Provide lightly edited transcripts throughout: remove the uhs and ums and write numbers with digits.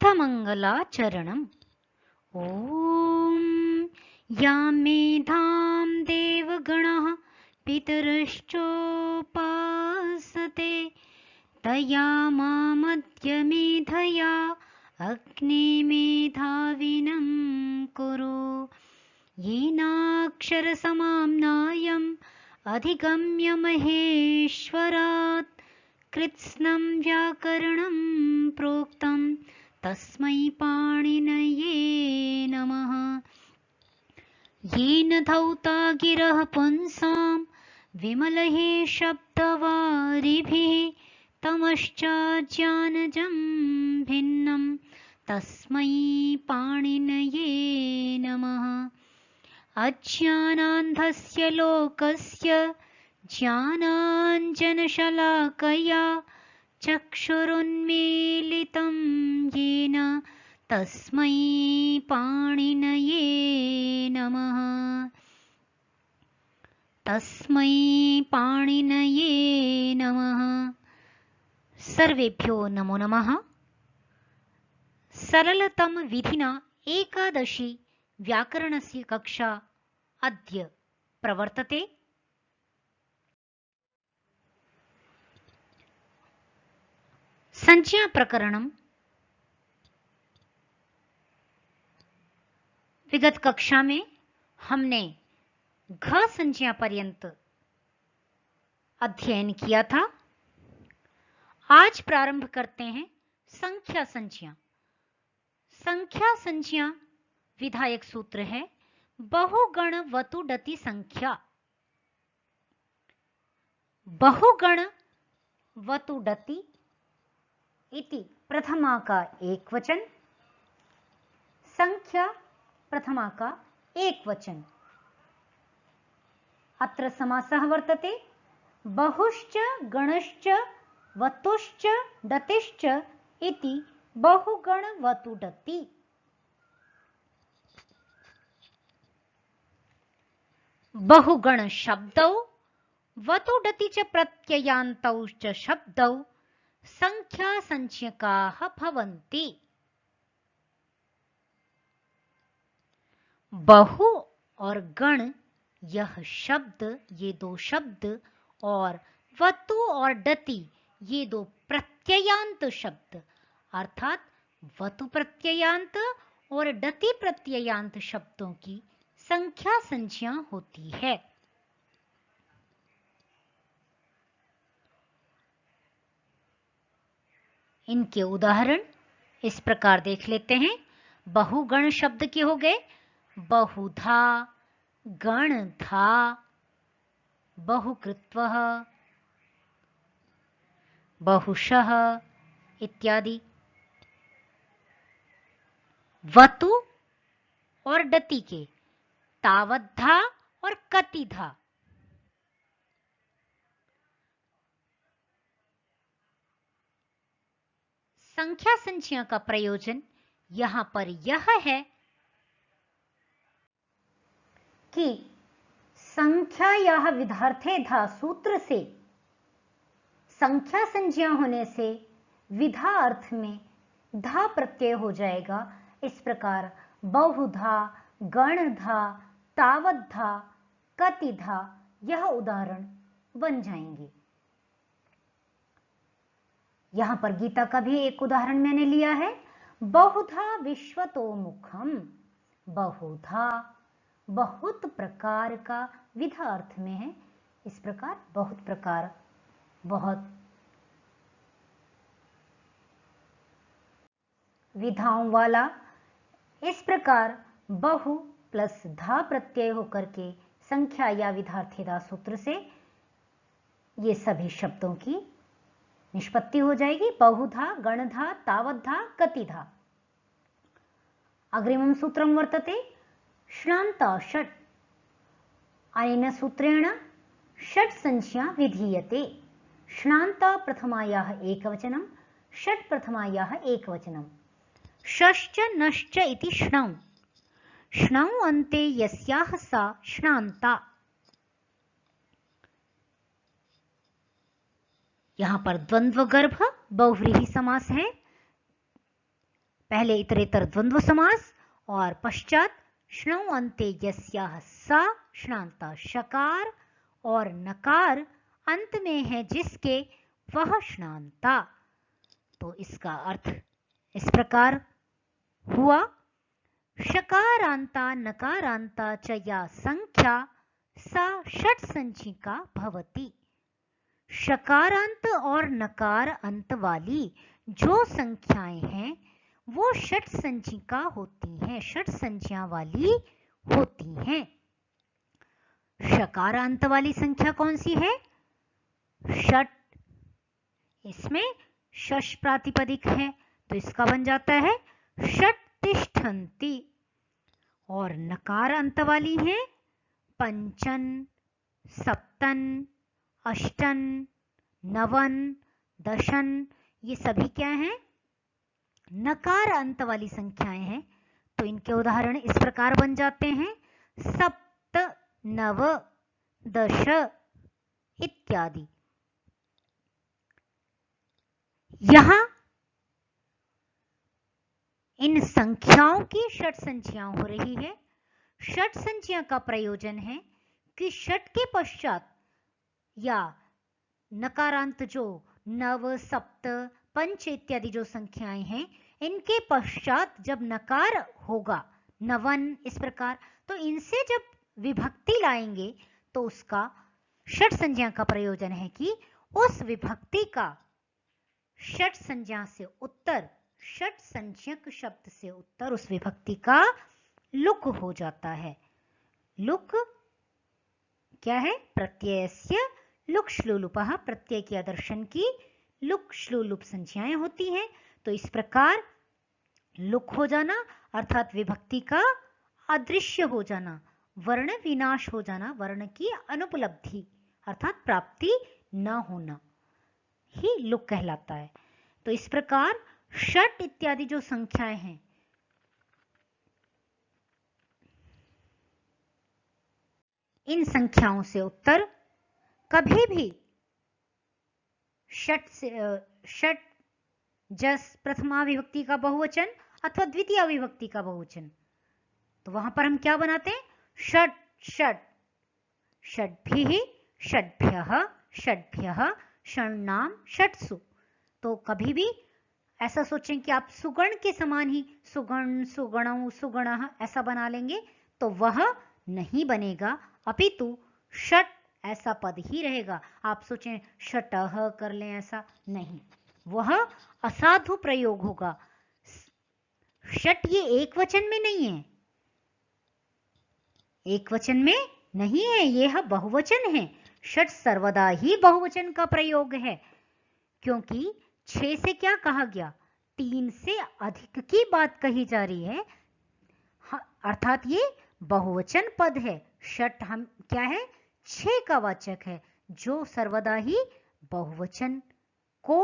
सिद्धमङ्गलाचरणम्। ॐ या मेधां देवगणः पितरश्चोपासते तया मामद्य मेधया अग्ने मेधाविनं कुरु। येनाक्षरसमाम्नायम् अधिगम्य महेश्वरात् कृत्स्नं व्याकरणं प्रोक्तं तस्मै पाणिनये नमः। येन धौता गिरः पुंसां विमलैः शब्दवारिभिः तमश्चाज्ञानजं भिन्नं तस्मै पाणिनये नमः। अज्ञानान्धस्य लोकस्य ज्ञानाञ्जनशलाकया चक्षुरुन्मीलितं येन तस्मै पाणिनये नमः। तस्मै पाणिनये नमः। सर्वेभ्यो नमो नमः। सरलतम विधिना एकादशी व्याकरणस्य कक्षा अद्य प्रवर्तते। संज्ञा प्रकरणम विगत कक्षा में हमने घ संज्ञा पर्यंत अध्ययन किया था। आज प्रारंभ करते हैं संख्या संज्ञा। संख्या संज्ञा विधायक सूत्र है बहुगण वतुडति संख्या। बहुगण वतुडति इति प्रथमा का एक वचन, संख्या प्रथमा का एक वचन। अत्र समासः वर्तते बहुश्च गणश्च वतुश्च डतिश्च इति बहुगण वतुडति। बहुगण शब्दौ वतुडति च प्रत्ययान्तौ च शब्दौ संख्या संज्ञकाः भवन्ति। बहु और गण यह शब्द, ये दो शब्द, और वतु और डति ये दो प्रत्ययांत शब्द अर्थात वतु प्रत्ययांत और डति प्रत्ययांत शब्दों की संख्या संज्ञा होती है। इनके उदाहरण इस प्रकार देख लेते हैं। बहुगण शब्द के हो गए बहुधा, गणधा, बहुकृत्वः, बहुशः इत्यादि। वतु और डति के तावद्धा और कतिधा। संख्या संज्ञा का प्रयोजन यहां पर यह है कि संख्या या विधार्थेधा सूत्र से संख्या संज्ञा होने से विधा अर्थ में धा प्रत्यय हो जाएगा। इस प्रकार बहुधा, गणधा, तावद्धा, कतिधा यह उदाहरण बन जाएंगे। यहां पर गीता का भी एक उदाहरण मैंने लिया है। बहुधा विश्वतोमुखम। बहुधा बहुत प्रकार का विधा अर्थ में है। इस प्रकार बहुत प्रकार, बहुत विधाओं वाला। इस प्रकार बहु प्लस धा प्रत्यय होकर के संख्या या विधार्थेदा सूत्र से ये सभी शब्दों की निष्पत्ति हो जाएगी। बहुधा, गणधा, तावद्धा, कतिधा। अग्रिमं सूत्रं वर्तते श्नान्ता षट्। अनेन सूत्रेण षट् संज्ञा विधीयते। श्नान्ता प्रथमायाः एकवचनं, षट् प्रथमायाः एकवचनं। षश्च नश्च इति श्नौ। श्नौ अन्ते यस्याः सा श्नान्ता। यहां पर द्वंद्व गर्भ बहुव्रीहि समास है। पहले इतरेतर द्वंद्व समास और पश्चात श्नौ अन्ते यस्याः सा श्नान्ता शकार और नकार अंत में है जिसके वह श्नान्ता। तो इसका अर्थ इस प्रकार हुआ, शकारांता नकारांता च या संख्या सा षट संचिका भवति। शकारांत और नकार अंत वाली जो संख्याएं हैं वो षट संचिका होती हैं, षट संख्या वाली होती हैं। शकारांत वाली संख्या कौन सी है? षट। इसमें शश प्रातिपदिक है तो इसका बन जाता है षट तिष्ठन्ति। और नकार अंत वाली है पंचन, सप्तन, अष्टन, नवन, दशन, ये सभी क्या हैं? नकार अंत वाली संख्याएं हैं। तो इनके उदाहरण इस प्रकार बन जाते हैं सप्त, नव, दश इत्यादि। यहां इन संख्याओं की षट संख्या हो रही है। षट संख्या का प्रयोजन है कि षट के पश्चात या नकारांत जो नव, सप्त, पंच इत्यादि जो संख्याएं हैं इनके पश्चात जब नकार होगा, नवन इस प्रकार, तो इनसे जब विभक्ति लाएंगे तो उसका षट संज्ञा का प्रयोजन है कि उस विभक्ति का षट संज्ञा से उत्तर, षट संज्ञक शब्द से उत्तर उस विभक्ति का लुक हो जाता है। लुक क्या है? प्रत्ययस्य लुक श्लूलुपः, प्रत्यय के आदर्शन की लुक श्लूलुप संख्याएं होती हैं। तो इस प्रकार लुक हो जाना अर्थात विभक्ति का अदृश्य हो जाना, वर्ण विनाश हो जाना, वर्ण की अनुपलब्धि अर्थात प्राप्ति न होना ही लुक कहलाता है। तो इस प्रकार षट इत्यादि जो संख्याएं हैं इन संख्याओं से उत्तर कभी भी षट जस प्रथमा विभक्ति का बहुवचन अथवा द्वितीय विभक्ति का बहुवचन, तो वहां पर हम क्या बनाते हैं? षट षट, षड्भिः षड्भ्यः षड्भ्यः षण्णाम षट्सु। तो कभी भी ऐसा सोचें कि आप सुगण के समान ही सुगण, सुगणौ, सुगणः ऐसा बना लेंगे तो वह नहीं बनेगा, अपितु षट ऐसा पद ही रहेगा। आप सोचें षटः कर लें, ऐसा नहीं, वह असाधु प्रयोग होगा। षट ये एक वचन में नहीं है, एक वचन में नहीं है, यह बहुवचन है। षट सर्वदा ही बहुवचन का प्रयोग है, क्योंकि 6 से क्या कहा गया? 3 से अधिक की बात कही जा रही है, अर्थात ये बहुवचन पद है। षट हम क्या है? 6 का वाचक है, जो सर्वदा ही बहुवचन को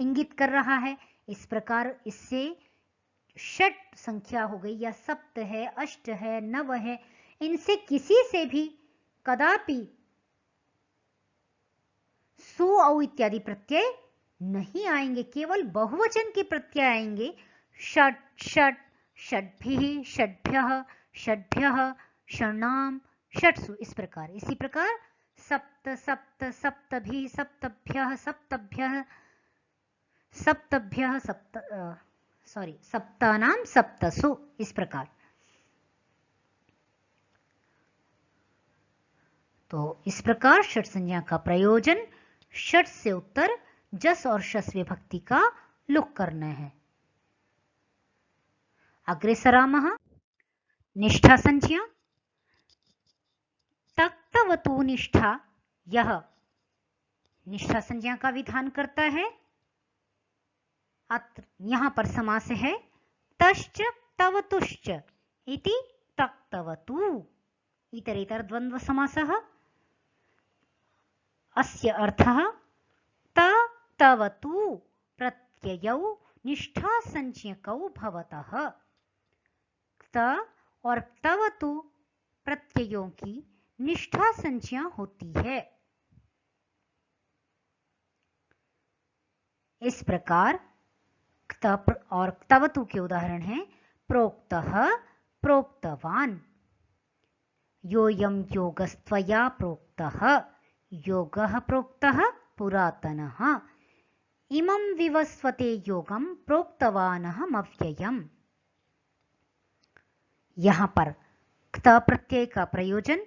इंगित कर रहा है। इस प्रकार इससे षट संख्या हो गई, या सप्त है, अष्ट है, नव है, इनसे किसी से भी कदापि सु औ इत्यादि प्रत्यय नहीं आएंगे, केवल बहुवचन के प्रत्यय आएंगे। षट षट, षड्भिः षड्भ्यः षड्भ्यः षण्णाम षट्सु, इस प्रकार। इसी प्रकार सप्त सप्त, सप्तभिः सप्तभ्यः सप्तभ्यः सप्तभ्यः सप्तानाम सप्तसु, इस प्रकार। तो इस प्रकार षट संज्ञा का प्रयोजन षट से उत्तर जस और शस विभक्ति का लुक करना है। अग्रे सरामः। निष्ठा संज्ञा। तक्तवतु निष्ठा, यह निष्ठा संज्ञा का विधान करता है। यहां पर समास है तश्च तवतुश्च इति तक्तवतु, इतरेतर द्वंद्व समासः। अस्य अर्थः तवतु प्रत्ययौ निष्ठा संज्ञकौ भवतः। त और तवतु प्रत्ययों की निष्ठा संज्ञा होती है। इस प्रकार क्त और क्तवतु के उदाहरण हैं प्रोक्तः, प्रोक्तवान। योऽयं योगस्त्वया प्रोक्तः, योगः प्रोक्तः पुरातनः। इमं विवस्वते योगं प्रोक्तवानहमव्ययम्। यहाँ पर क्त प्रत्यय का प्रयोजन,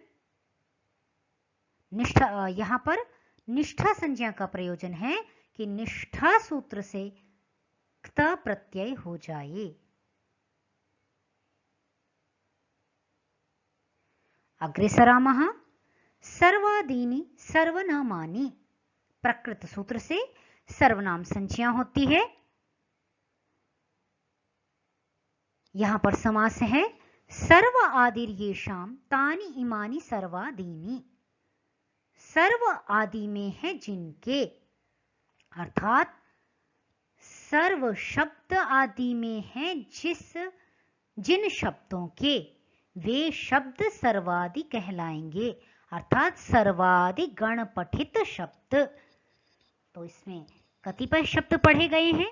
निष्ठा, यहाँ पर निष्ठा संज्ञा का प्रयोजन है कि निष्ठा सूत्र से क्त प्रत्यय हो जाए। अग्रे सरामः। सर्वादीनि सर्वनामानि, प्रकृत सूत्र से सर्वनाम संज्ञा होती है। यहां पर समास है सर्व आदिर्येषां तानि इमानि सर्वादीनि। सर्व आदि में है जिनके, अर्थात सर्व शब्द आदि में है जिन शब्दों के, वे शब्द सर्वादि कहलाएंगे, अर्थात सर्वादि गण पठित शब्द। तो इसमें कतिपय शब्द पढ़े गए हैं।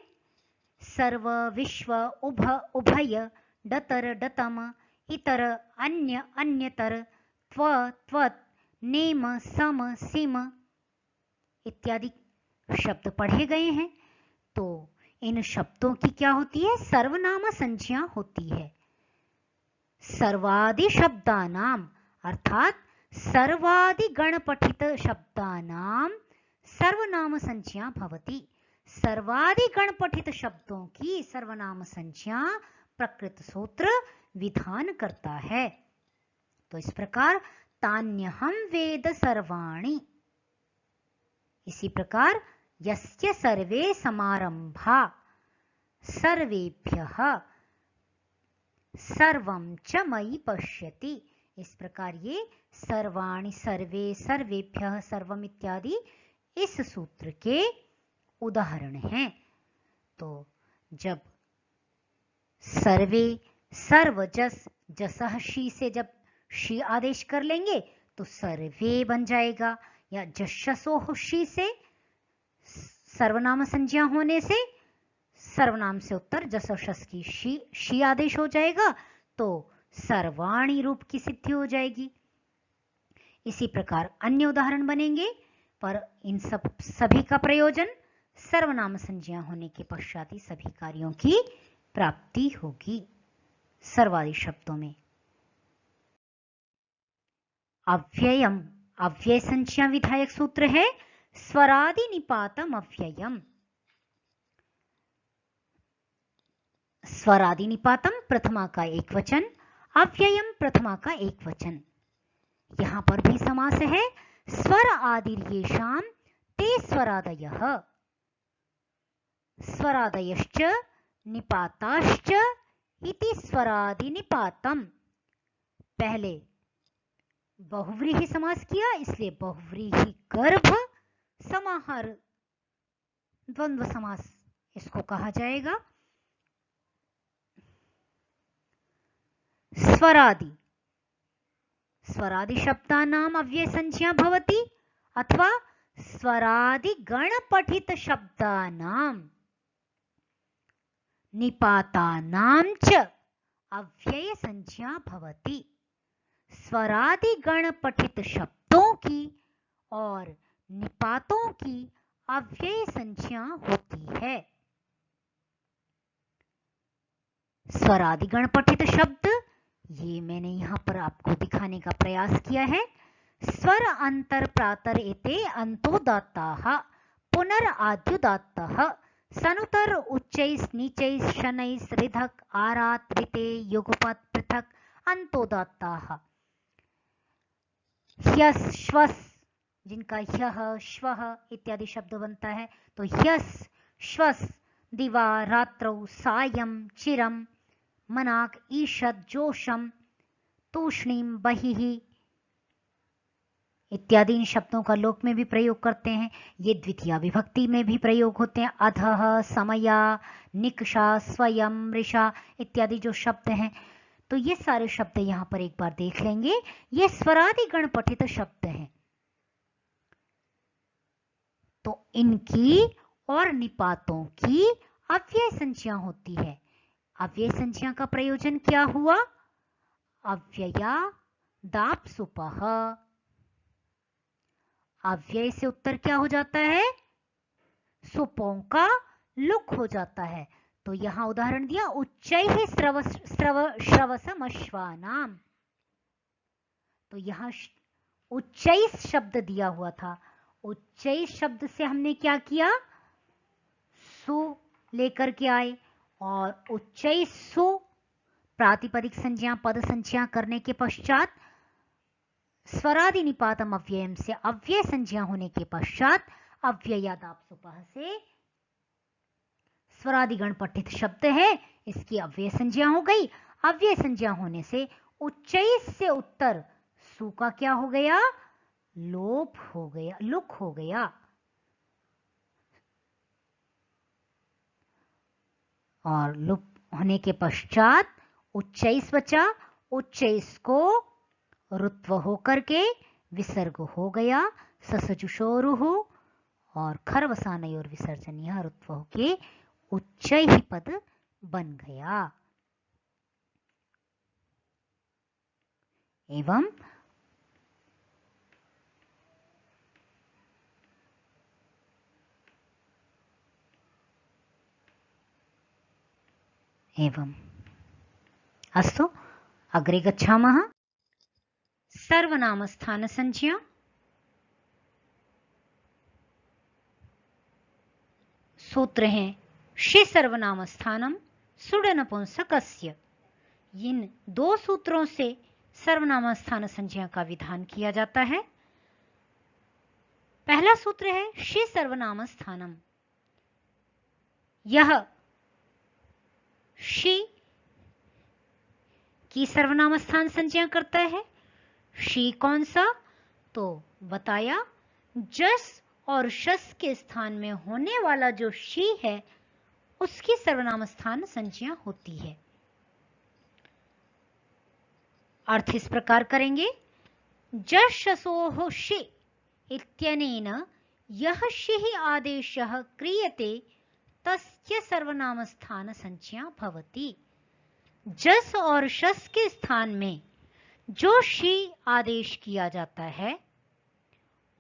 सर्व, विश्व, उभ, उभय, डतर, डतम, इतर, अन्य, अन्यतर, त्व, त्वत्, नेम, सम, सिम इत्यादि शब्द पढ़े गए हैं। तो इन शब्दों की क्या होती है? सर्वनाम संज्ञा होती है। सर्वादि शब्दानाम अर्थात सर्वादि गण पठित शब्दानाम सर्वनाम संज्ञा भवति। सर्वादि गण पठित शब्दों की सर्वनाम संज्ञा प्रकृत सूत्र विधान करता है। तो इस प्रकार तान्यहं वेद सर्वाणि, इसी प्रकार यस्य सर्वे समारंभा सर्वेभ्यः सर्वं च मयि पश्यति, इस प्रकार ये सर्वाणि, सर्वे, सर्वेभ्यः, सर्वम इत्यादि इस सूत्र के उदाहरण हैं। तो जब सर्वे, सर्व, जसः शी से जब शी आदेश कर लेंगे तो सर्वे बन जाएगा, या जशसोह शी से सर्वनाम संज्ञा होने से सर्वनाम से उत्तर जसोशस की शी आदेश हो जाएगा, तो सर्वाणी रूप की सिद्धि हो जाएगी। इसी प्रकार अन्य उदाहरण बनेंगे, पर इन सभी का प्रयोजन सर्वनाम संज्ञा होने के पश्चात ही सभी कार्यों की प्राप्ति होगी सर्वादि शब्दों में। अव्ययम, अव्यय संज्ञा विधायक सूत्र है स्वरादि निपातम अव्ययम। स्वरादि निपातम प्रथमा का एक वचन, अव्ययम प्रथमा का एक वचन। यहां पर भी समास है स्वर आदिर्येषां ते स्वरादयः, स्वरादयश्च निपाताश्च इति स्वरादि निपातम। पहले बहुव्रीहि समास किया, इसलिए बहुव्रीहि गर्भ समाहार द्वंद्व समास इसको कहा जाएगा। स्वरादि, स्वरादि शब्दानाम अव्यय संज्ञा भवति, अथवा स्वरादि गण पठित शब्दानाम निपातानां च अव्यय संज्ञा भवति। स्वरादि गण पठित शब्दों की और निपातों की अव्यय संज्ञा होती है। स्वरादि गण पठित शब्द, ये मैंने यहां पर आपको दिखाने का प्रयास किया है। स्वर अंतर प्रातर एते अंतोदात्ताः पुनराद्युदात्तः सनुतर उच्चैस् नीचैस् शनैस् ऋधक् आरात् ऋते युगपत् पृथक् अंतोदात्ताः। ह्यस् श्वस्, जिनका ह्यः श्वः इत्यादि शब्द बनता है, तो ह्यस् श्वस् दिवा रात्रौ सायं चिरं मनाक ईषद जोशम तूष्णीम बहिः इत्यादि इन शब्दों का लोक में भी प्रयोग करते हैं। ये द्वितीया विभक्ति में भी प्रयोग होते हैं। अधः, समया, निकषा, स्वयं, मृषा इत्यादि जो शब्द हैं, तो ये सारे शब्द यहां पर एक बार देख लेंगे। ये स्वरादि गण पठित शब्द हैं। तो इनकी और निपातों की अव्यय संज्ञा होती है। अव्यय संज्ञा का प्रयोजन क्या हुआ? अव्यया दाप्सुपः। अव्यय से उत्तर क्या हो जाता है? सुपों का लुक हो जाता है। तो यहां उदाहरण दिया, उच्चैः श्रवसमश्वानाम। तो यहां उच्चैः शब्द दिया हुआ था। उच्चैः शब्द से हमने क्या किया? सु लेकर के आए, और उच्चैः सु प्रातिपदिक संज्ञा पद संज्ञा करने के पश्चात स्वरादि निपातम अव्ययम से अव्यय संज्ञा होने के पश्चात अव्ययादाप्सुपः से स्वरादिगण पठित शब्द है, इसकी अव्यय संज्ञा हो गई। अव्यय संज्ञा होने से उच्चैः से उत्तर सु का क्या हो गया? लोप हो गया, लुक हो गया। और लुप होने के पश्चात उच्चैः बचा। उच्चैः को रुत्व होकर के विसर्ग हो गया, ससजुषोरुः, और खरवसानयोर विसर्जन, यह रुत्व होके उच्चैः पद बन गया। एवं अस्तु, अग्रे गच्छामः। सर्वनामस्थान संज्ञा। सूत्र हैं षि सर्वनामस्थानम सुडनपुंसकस्य। इन दो सूत्रों से सर्वनामस्थान संज्ञा का विधान किया जाता है। पहला सूत्र है षि सर्वनामस्थानम। यह षि की सर्वनामस्थान संज्ञा करता है। षि कौन सा? तो बताया, जस और शस के स्थान में होने वाला जो षि है उसकी सर्वनामस्थान संज्ञा होती है। अर्थ इस प्रकार करेंगे, जस शसोः षि इत्यनेन यह षिः आदेशः क्रियते तस्य सर्वनामस्थान संज्ञा भवति। जस और शस के स्थान में जो षि आदेश किया जाता है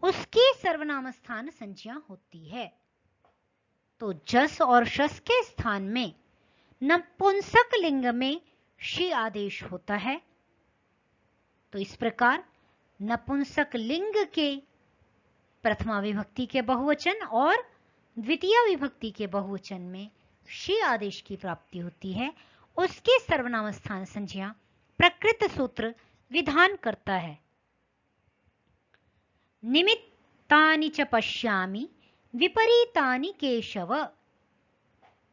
उसकी सर्वनामस्थान संज्ञा होती है। तो जस और शस के स्थान में नपुंसक लिंग में षि आदेश होता है। तो इस प्रकार नपुंसक लिंग के प्रथमा विभक्ति के बहुवचन और द्वितीय विभक्ति के बहुवचन में षि आदेश की प्राप्ति होती है। उसकी सर्वनामस्थान संज्ञा प्रकृत सूत्र विधान करता है। निमित्तानि च पश्यामि विपरीतानि केशव।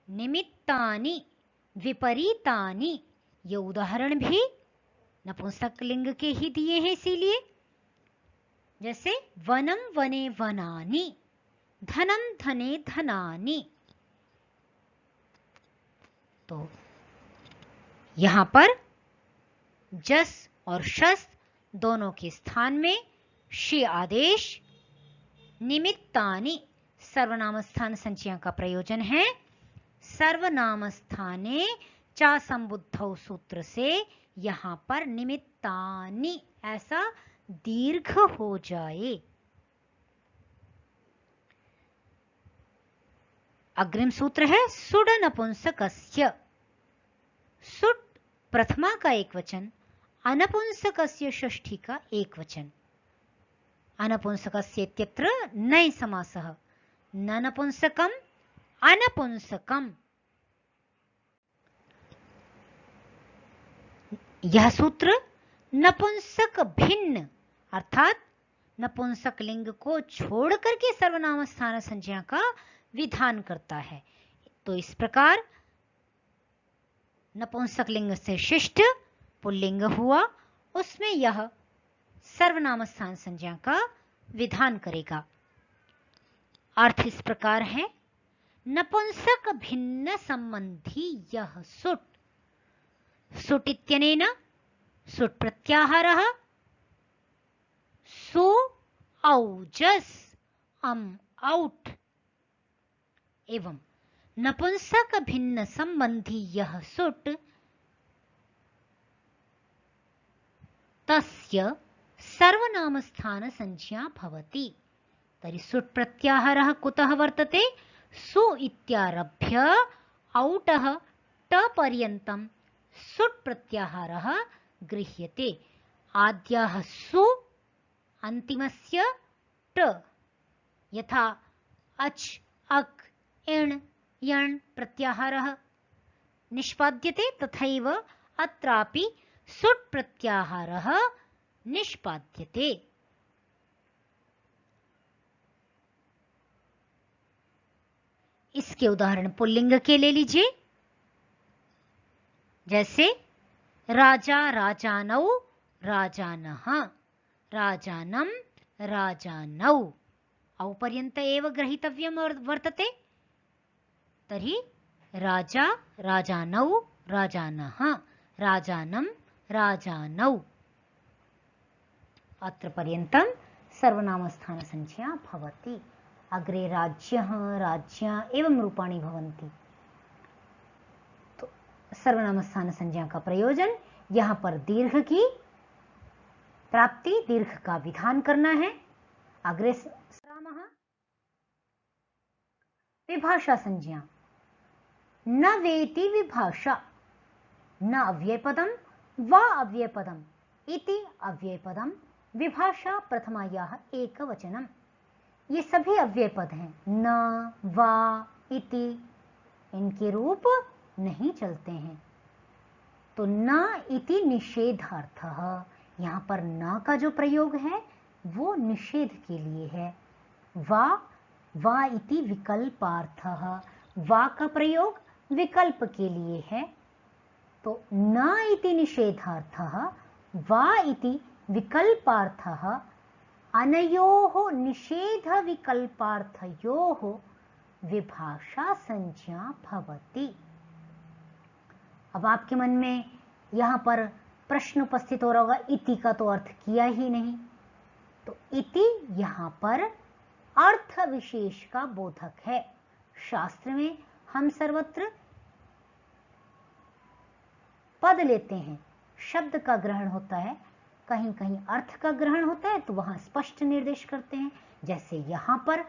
निमित्तानि विपरीतानि, ये उदाहरण भी नपुंसक लिंग के ही दिए हैं, इसीलिए जैसे वनम वने वनानि, धनम धने धनानि। तो यहां पर जस और शस दोनों के स्थान में षि आदेश। निमित्तानि सर्वनामस्थान संज्ञा का प्रयोजन है। सर्वनामस्थाने चा संबुद्धौ सूत्र से यहां पर निमित्तानि ऐसा दीर्घ हो जाए। अग्रिम सूत्र है सुड नपुंसकस्य। सुड प्रथमा का एक वचन, अनपुंसकस्य षष्ठी का एक वचन। अनपुंसकस्य इत्यत्र नञ् समासः, न नपुंसकम अनपुंसकम। यह सूत्र नपुंसक भिन्न अर्थात नपुंसक लिंग को छोड़ करके सर्वनाम स्थान संज्ञा का विधान करता है। तो इस प्रकार नपुंसक लिंग से शिष्ट पुल्लिंग हुआ, उसमें यह सर्वनाम स्थान संज्ञा का विधान करेगा। अर्थ इस प्रकार है, नपुंसक भिन्न संबंधी यह सुट। सुट इत्यनेन सुट प्रत्याहारः सु औजस अम आउट एवं नपुंसक भिन्न संबंधी यः सुट् तस्य सर्वनामस्थान संज्ञा भवति। तर्हि सुट् प्रत्याहारः कुतः वर्तते? सु इत्यारभ्य औटः ट पर्यन्तं सुट् प्रत्याहारः गृह्यते। आद्यः सु अन्तिमस्य ट, यथा अच् अक् इण् यण् प्रत्याहारः निष्पाद्यते तथैव अत्रापि सुट् प्रत्याहारः निष्पाद्यते। इसके उदाहरण पुल्लिंग के ले लीजिए, जैसे राजा राजानौ राजानः, राजानं राजानौ, औ पर्यन्त एव ग्रहीतव्यं वर्तते। तर्हि राजा राजानौ राजानः, राजानं राजानौ, अत्र पर्यन्तं सर्वनामस्थानसंज्ञा भवति। अग्रे राज्यः राज्ञा एवं रूपाणि भवन्ति। तो सर्वनामस्थान संज्ञा का प्रयोजन, यहां पर दीर्घ की प्राप्ति, दीर्घ का विधान करना है। अग्रे सरामः विभाषा संज्ञा। न वेति विभाषा, न अव्ययपदं वा अव्ययपदम् इति अव्ययपदं, विभाषा प्रथमायाः एकवचनम्। ये सभी अव्यय पद हैं। न, वा, इति, इनके रूप नहीं चलते हैं। तो न इति निषेधार्थः, यहाँ पर न का जो प्रयोग है वो निषेध के लिए है। वा, वा इति विकल्पार्थः, वा का प्रयोग विकल्प के लिए है। तो न इति निषेधार्थः, वा इति विकल्पार्थः, अनयोः निषेध विकल्पार्थयोः विभाषा संज्ञा भवति। अब आपके मन में यहां पर प्रश्न उपस्थित हो रहा होगा, इति का तो अर्थ किया ही नहीं। तो इति यहां पर अर्थ विशेष का बोधक है। शास्त्र में हम सर्वत्र पद लेते हैं, शब्द का ग्रहण होता है, कहीं कहीं अर्थ का ग्रहण होता है, तो वहां स्पष्ट निर्देश करते हैं। जैसे यहां पर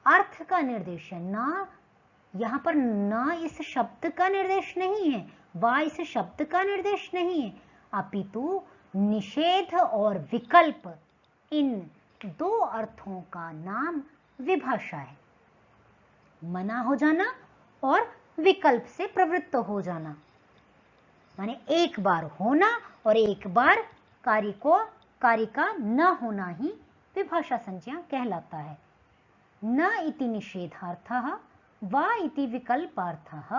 अर्थ का निर्देश है, ना यहां पर न इस शब्द का निर्देश नहीं है, वा इस शब्द का निर्देश नहीं है, अपितु निषेध और विकल्प, इन दो अर्थों का नाम विभाषा है। मना हो जाना और विकल्प से प्रवृत्त हो जाना, माने एक बार होना और एक बार कार्य का न होना ही विभाषा संज्ञा कहलाता है। न इति निषेधार्थः, वा इति विकल्पार्थः,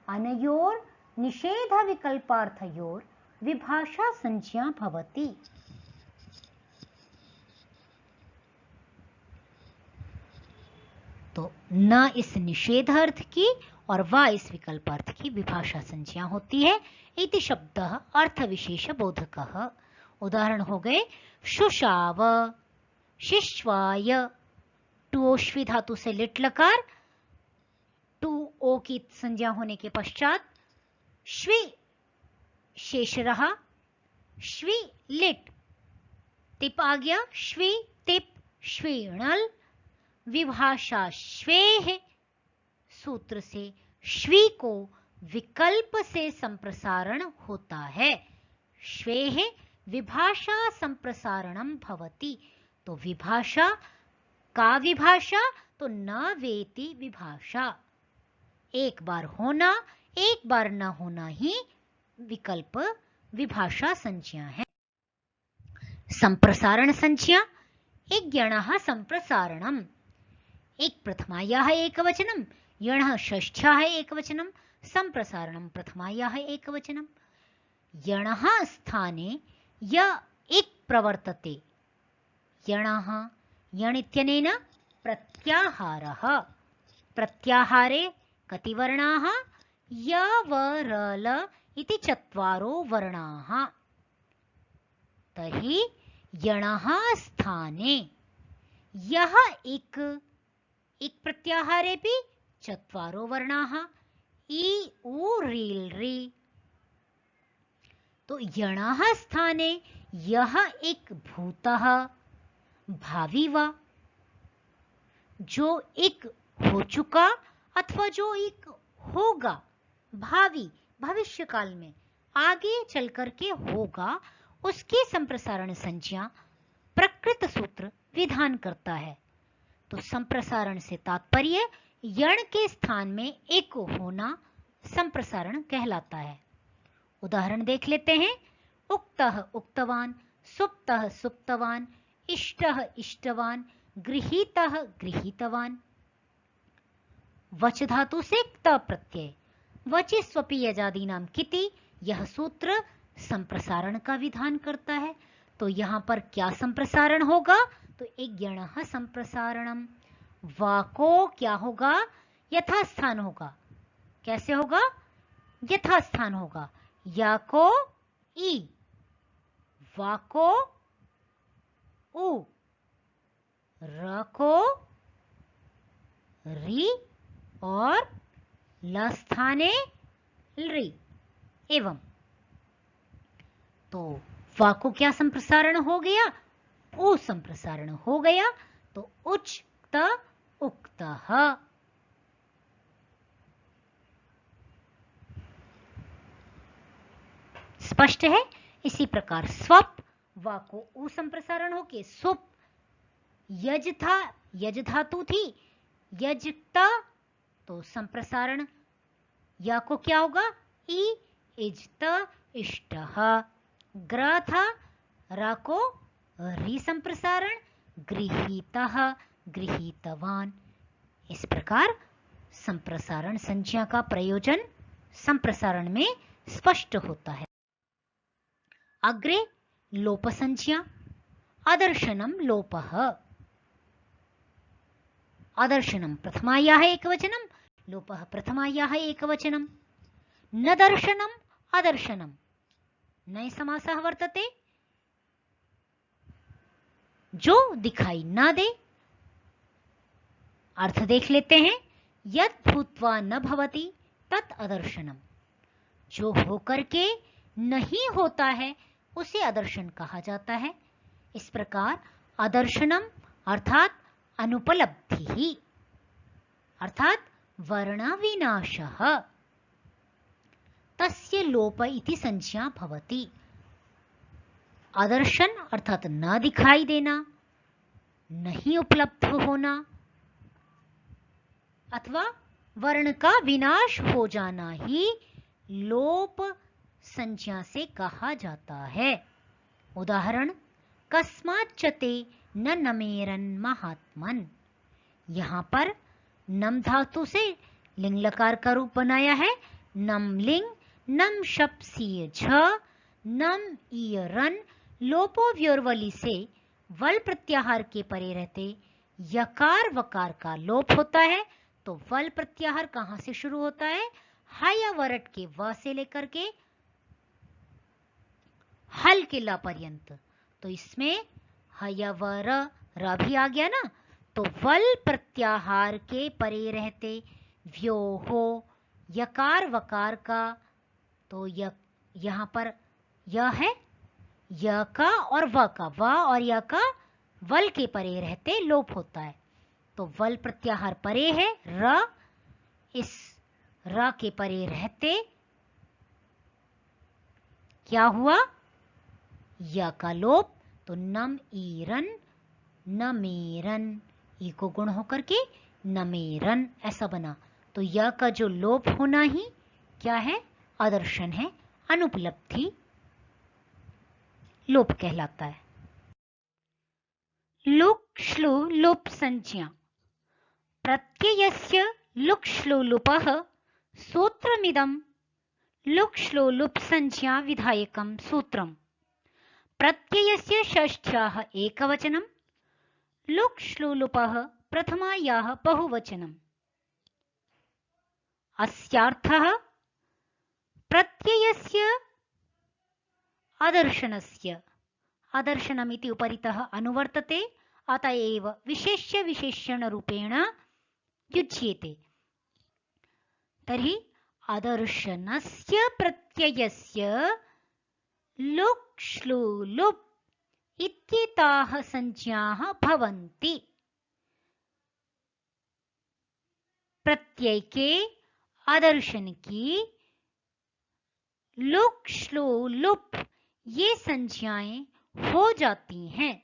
अनयोर निषेध विकल्पार्थयोर विभाषा संज्ञा भवति। तो न इस निषेध अर्थ की और वा इस विकल्प अर्थ की विभाषा संज्ञा होती है। इति शब्दः अर्थ विशेष बोधकः। उदाहरण हो गए शुशाव, शिश्वाय, टूओश्वी धातु से लिट लकार, टू ओ की संज्ञा होने के पश्चात श्वी शेष रहा, श्वी लिट, तिप आ गया, श्वी तिप श्वीणल, विभाषा श्वेह, सूत्र से श्वी को विकल्प से संप्रसारण होता है। श्वेह विभाषा संप्रसारणम भवति। तो विभाषा का विभाषा, तो न वेति विभाषा, एक बार होना एक बार न होना ही विकल्प विभाषा संज्ञा है। संप्रसारण संज्ञा एक यणः संप्रसारणम, एक प्रथमायाः एकवचनम, यणः षष्ठ्याः एकवचनम, संप्रसारणम प्रथमायाः एकवचनम। यणः स्थाने य इक् प्रवर्तते, यणः यण् इत्यनेन प्रत्याहारः, प्रत्याहारे कति वर्णाः, य व र ल इति चत्वारो वर्णाः। तर्हि यणः स्थाने, यः इक् प्रत्याहारेपि चत्वारो वर्णाः इ उ रील् रि। तो यणः स्थाने यह एक भूतः भावी वा, जो एक हो चुका अथवा जो एक होगा भावी भविष्य काल में आगे चल करके होगा, उसकी संप्रसारण संज्ञा प्रकृत सूत्र विधान करता है। तो संप्रसारण से तात्पर्य यण के स्थान में एक होना संप्रसारण कहलाता है। उदाहरण देख लेते हैं। उक्तः उक्तवान, सुप्तः सुप्तवान, इष्टः इष्टवान, गृहीतः गृहीतवान। वच धातु से क्त प्रत्यय, वचि स्वपि यजादीनां किति, यह सूत्र संप्रसारण का विधान करता है। तो यहां पर क्या संप्रसारण होगा? तो एक यणः संप्रसारणम। वाको क्या होगा? यथास्थान होगा। कैसे होगा? यथास्थान होगा। या को ई, वाको उ, र को री और ल स्थाने री एवं। तो वा को क्या संप्रसारण हो गया? उ संप्रसारण हो गया। तो उच्त उक्तः। स्पष्ट है? इसी प्रकार स्वप, वा को उ संप्रसारण होके सुप, यज था, यज धातु थी, यजता, तो संप्रसारण या को क्या होगा? ई, इजत इष्टः। ग्र था, रा को री संप्रसारण, गृहीतः गृहीतवान। इस प्रकार संप्रसारण संज्ञा का प्रयोजन संप्रसारण में स्पष्ट होता है। अग्रे लोप संज्ञा। अदर्शनम लोपः। अदर्शनम प्रथमायाः एकवचनम, लोपः प्रथमायाः एकवचनम। न दर्शनम अदर्शनम, नए समासः वर्तते, जो दिखाई ना दे। अर्थ देख लेते हैं। यत् भूत्वा न भवति तत् अदर्शनम, जो होकर के नहीं होता है उसे अदर्शन कहा जाता है। इस प्रकार अदर्शनम अर्थात अनुपलब्धि, अर्थात वर्ण विनाशः, तस्य लोप इति संज्ञा भवति। अदर्शन अर्थात न दिखाई देना, नहीं उपलब्ध होना, अथवा वर्ण का विनाश हो जाना ही लोप संज्ञा से कहा जाता है। उदाहरण, कस्माच्चते न नमेरन महात्मन। यहां पर नम धातु से लिंग लकार का रूप बनाया है। नम लिंग, नम शप सीय झ, नम ईय रन, लोपो व्योरवली से वल प्रत्याहार के परे रहते यकार वकार का लोप होता है। तो वल प्रत्याहार कहां से शुरू होता है? ह या वरट के व से लेकर के हल के ला पर्यंत। तो इसमें ह या व र भी आ गया ना। तो वल प्रत्याहार के परे रहते व्योहो यकार वकार का, तो यहां पर यह है य का और व का, व और य का वल के परे रहते लोप होता है। तो वल प्रत्याहार परे है र, इस र के परे रहते क्या हुआ? य का लोप। तो नम ईरन नमेरन, ई को गुण होकर के नमेरन ऐसा बना। तो य का जो लोप होना ही क्या है? अदर्शन है, अनुपलब्धि लोप कहलाता है। लुक् श्लु लुप् संज्ञा। प्रत्ययस्य लुक् श्लु लुपः सूत्रमिदं लुक् श्लु लुप् संज्ञा विधायकं सूत्रम्। प्रत्ययस्य षष्ठ्याः एकवचनं, लुक् श्लु लुपः प्रथमायाः बहुवचनम्। अस्यार्थः प्रत्ययस्य अदर्शनस्य, अदर्शनमिति उपरितः अनुवर्तते, अतएव विशेष्य विशेषण रूपेण युज्येते। तर्हि अदर्शनस्य प्रत्ययस्य लुक् श्लू लुप् इत्येताः संज्ञाः भवन्ति। प्रत्यय के आदर्शन की लुक् श्लू लुप् ये संज्ञाएं हो जाती हैं।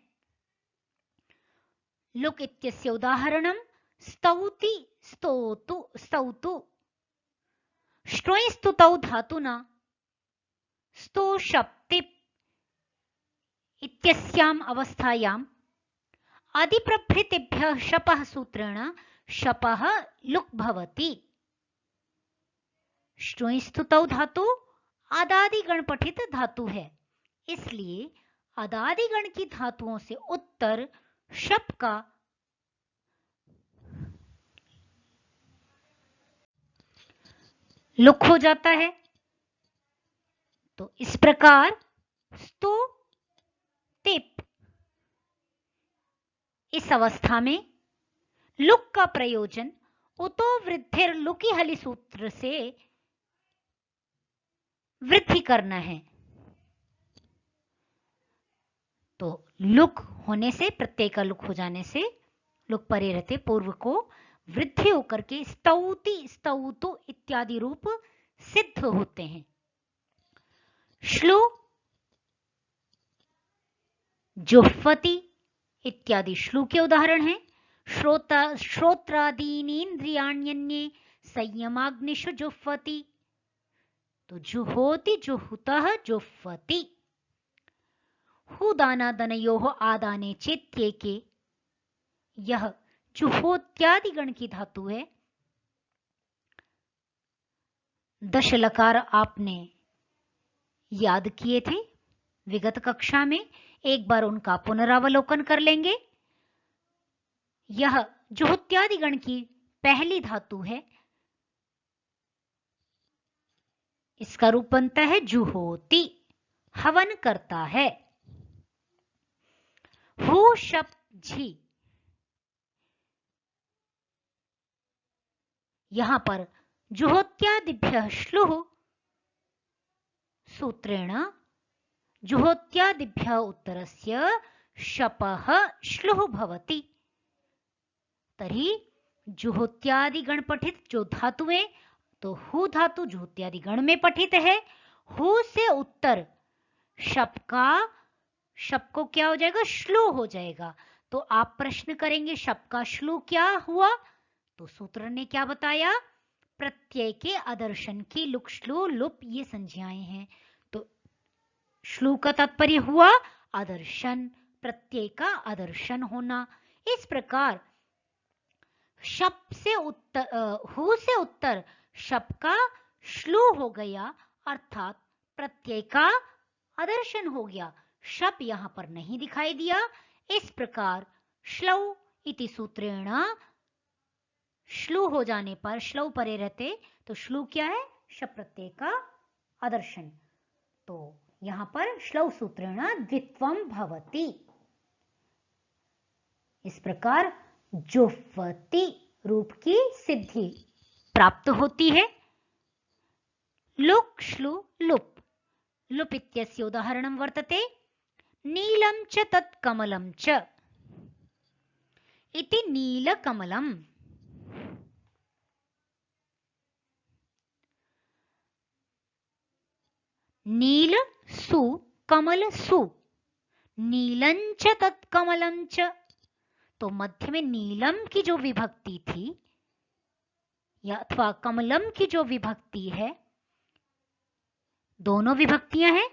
लुक् इत्यस्य उदाहरणं स्तौति स्तोतु स्तौतु। श्ट्वै स्तुतौ धातुना स्तो शप् तिप् इत्यस्याम् अवस्थायाम् आदिप्रभृतिभ्यः शपः सूत्रेण शपः लुक् भवति। श्ट्वै स्तुतौ धातु आदादिगण पठित धातु है, इसलिए आदादिगण की धातुओं से उत्तर शप का लुक हो जाता है। तो इस प्रकार स्तो तिप इस अवस्था में लुक का प्रयोजन उतो वृद्धिर लुकी हलि सूत्र से वृद्धि करना है। तो लुक होने से, प्रत्यय का लुक हो जाने से लुक परे रहते पूर्व को वृद्धि होकर के स्तौति स्तौतु इत्यादि रूप सिद्ध होते हैं। श्लू जुह्वति इत्यादि श्लू के उदाहरण हैं। श्रोत्रादीनीन्द्रियाण्यन्ये संयमाग्निषु जुह्वति। तो जुहोति जुहुतः जुह्वति। हुदानादनयोः आदाने चेत्येके, यह जुहोत्यादि गण की धातु है। दशलकार आपने याद किए थे विगत कक्षा में, एक बार उनका पुनरावलोकन कर लेंगे। यह जुहोत्यादि गण की पहली धातु है। इसका रूप बनता है जुहोति, हवन करता है। हु शप झी, यहां पर जुहोत्यादिभ्यः श्लुः सूत्रेण जुहोत्यादिभ्यः उत्तरस्य शपः श्लुः भवति। तर्हि जुहोत्यादि गण पठित जो धातुएं, तो हु धातु जुहोत्यादि गण में पठित है। हु से उत्तर शप को क्या हो जाएगा? श्लू हो जाएगा। तो आप प्रश्न करेंगे शप का श्लू क्या हुआ? तो सूत्र ने क्या बताया? प्रत्यय के आदर्शन की लुक श्लू लुप ये संज्ञाएं हैं। तो श्लू का तात्पर्य हुआ आदर्शन, प्रत्यय का आदर्शन होना। इस प्रकार शप से उत्तर हु से उत्तर शप का श्लू हो गया, अर्थात प्रत्यय का आदर्शन हो गया। शप यहां पर नहीं दिखाई दिया। इस प्रकार श्लौ इति सूत्रेण श्लू हो जाने पर, श्लौ परे रहते तो श्लू क्या है? शप प्रत्यय का आदर्शन। तो यहां पर श्लौ सूत्रेण द्वित्वम भवति। इस प्रकार जुह्वति रूप की सिद्धि प्राप्त होती है। लुक् श्लू लुप्। लुप् इत्यस्य उदाहरणं वर्तते नीलं च तत् कमलं च इति नीलकमलम्। नील सु कमल सु, नीलं च तत् कमलं च। तो मध्य में नीलम की जो विभक्ति थी या अथवा कमलम की जो विभक्ति है, दोनों विभक्तियां हैं।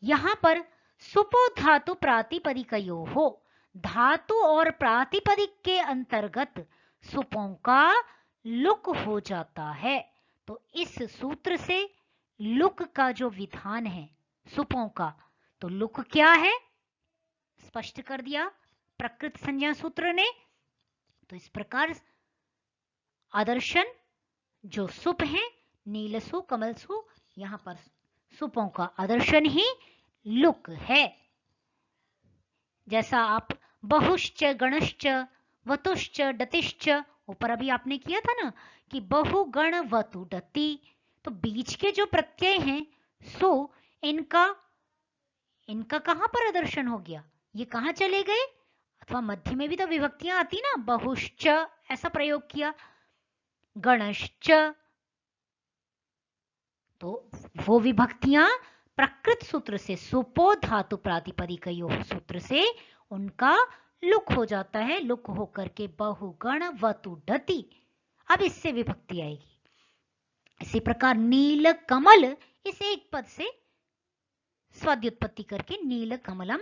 यहां पर सुपो धातु प्रातिपदिकयोः हो, धातु और प्रातिपदिक के अंतर्गत सुपों का लुक हो जाता है। तो इस सूत्र से लुक का जो विधान है सुपों का, तो लुक क्या है स्पष्ट कर दिया प्रकृत संज्ञा सूत्र ने। तो इस प्रकार आदर्शन जो सुप हैं, नीलसु कमलसु, यहां पर सुपों का आदर्शन ही लुक है। जैसा आप बहुश्च गणश्च वतुश्च डतिश्च ऊपर अभी आपने किया था ना कि बहुगण वतु डति, तो बीच के जो प्रत्यय हैं सो इनका इनका कहां प्रदर्शन हो गया, ये कहां चले गए? अथवा मध्य में भी तो विभक्तियां आती ना, बहुश्च ऐसा प्रयोग किया, गणश्च, तो वो विभक्तियां प्रकृत सूत्र से सुपो धातु प्रातिपदिकयोः सूत्र से उनका लुक हो जाता है, लुक होकर के बहुगण वतु डति, अब इससे विभक्ति आएगी। इसी प्रकार नील कमल, इस एक पद से स्वाद्युत्पत्ति करके नील कमलम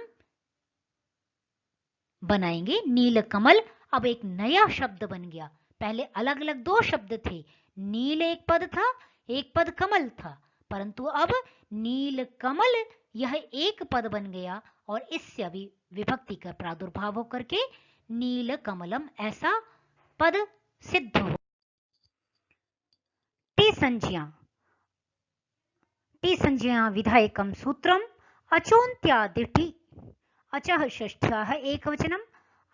बनाएंगे। नील कमल अब एक नया शब्द बन गया, पहले अलग अलग दो शब्द थे, नील एक पद था, एक पद कमल था, परंतु अब नील कमल यह एक पद बन गया और इससे अभी विभक्ति का प्रादुर्भाव होकर के नील कमलम ऐसा पद सिद्ध हो। टी संज्ञा विधायकम सूत्रम अचोन्त्यादिति, अचः षष्ठ्याः एकवचनम,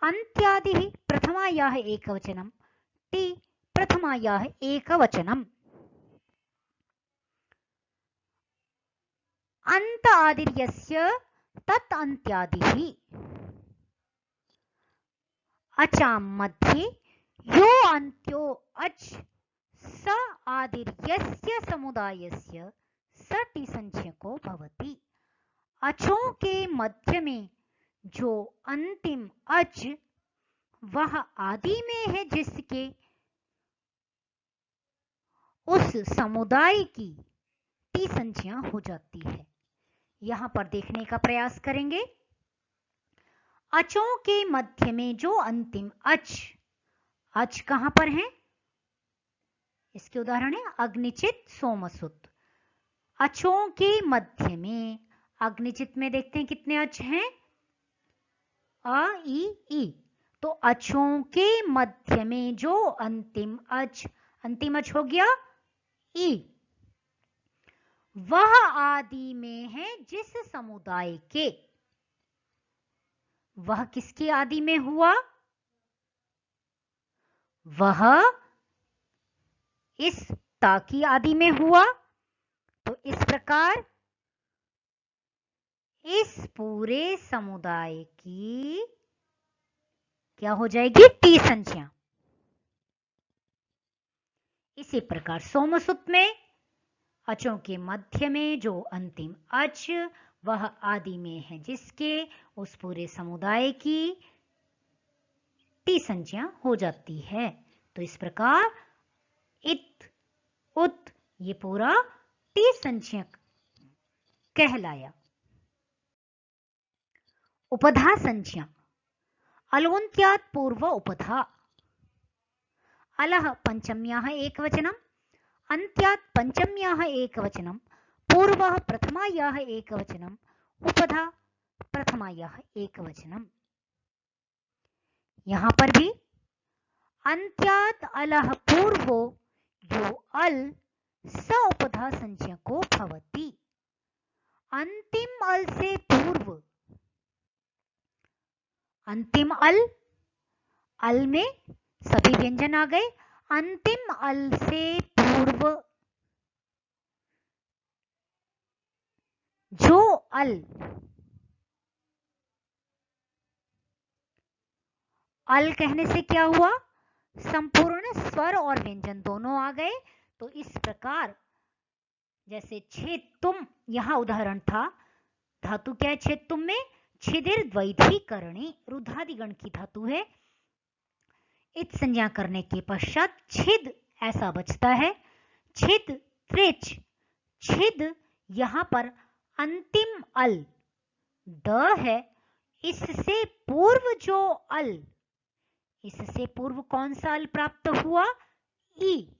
अन्त्यादिः प्रथमायाः एकवचनम, टी प्रथमायाः एकवचनम। अन्त आदिर्यस्य तत् अन्त्यादिः, अचां मध्ये यो अन्त्यो अच् स आदिर्यस्य समुदायस्य स टी संज्ञको भवति। अचों के मध्य में जो अंतिम अच वह आदि में है जिसके, उस समुदाय की टी संज्ञा हो जाती है। यहां पर देखने का प्रयास करेंगे, अचों के मध्य में जो अंतिम अच, अच कहां पर है? इसके उदाहरण है अग्निचित सोमसुत। अचों के मध्य में, अग्निचित में देखते हैं कितने अच हैं, अ ई, तो अचों के मध्य में जो अंतिम अच हो गया ई, वह आदि में है जिस समुदाय के, वह किसके आदि में हुआ? वह इस ता की आदि में हुआ। तो इस प्रकार इस पूरे समुदाय की क्या हो जाएगी? टी संज्ञा। इसी प्रकार सोमसुत में अचों के मध्य में जो अंतिम अच वह आदि में है जिसके, उस पूरे समुदाय की टी संज्ञा हो जाती है। तो इस प्रकार इत, उत, ये पूरा टी संज्ञा कहलाया। उपधा संज्ञा, अलोन्त्यात् पूर्व उपधा, अलः पंचम्याः एकवचनम्, अन्त्यात् पंचम्याः एकवचनम्, पूर्वः प्रथमायाः एकवचनम्, उपधा प्रथमायाः एकवचनम्। यहां पर भी अन्त्यात् अलः पूर्वो यो अल स उपधा संज्ञको भवति। अंतिम अल से पूर्व, अंतिम अल में सभी व्यंजन आ गए, अंतिम अल से पूर्व जो अल कहने से क्या हुआ? संपूर्ण स्वर और व्यंजन दोनों आ गए। तो इस प्रकार जैसे छेत्तुम, यहां उदाहरण था, धातु क्या है छेत्तुम में? छिदिर द्वैधीकरणी, रुद्धादिगण की धातु है। इत संज्ञा करने के पश्चात छिद ऐसा बचता है, छिद त्रिच, छिद यहां पर अंतिम अल द है, इससे पूर्व जो अल, इससे पूर्व कौन सा अल प्राप्त हुआ? ई,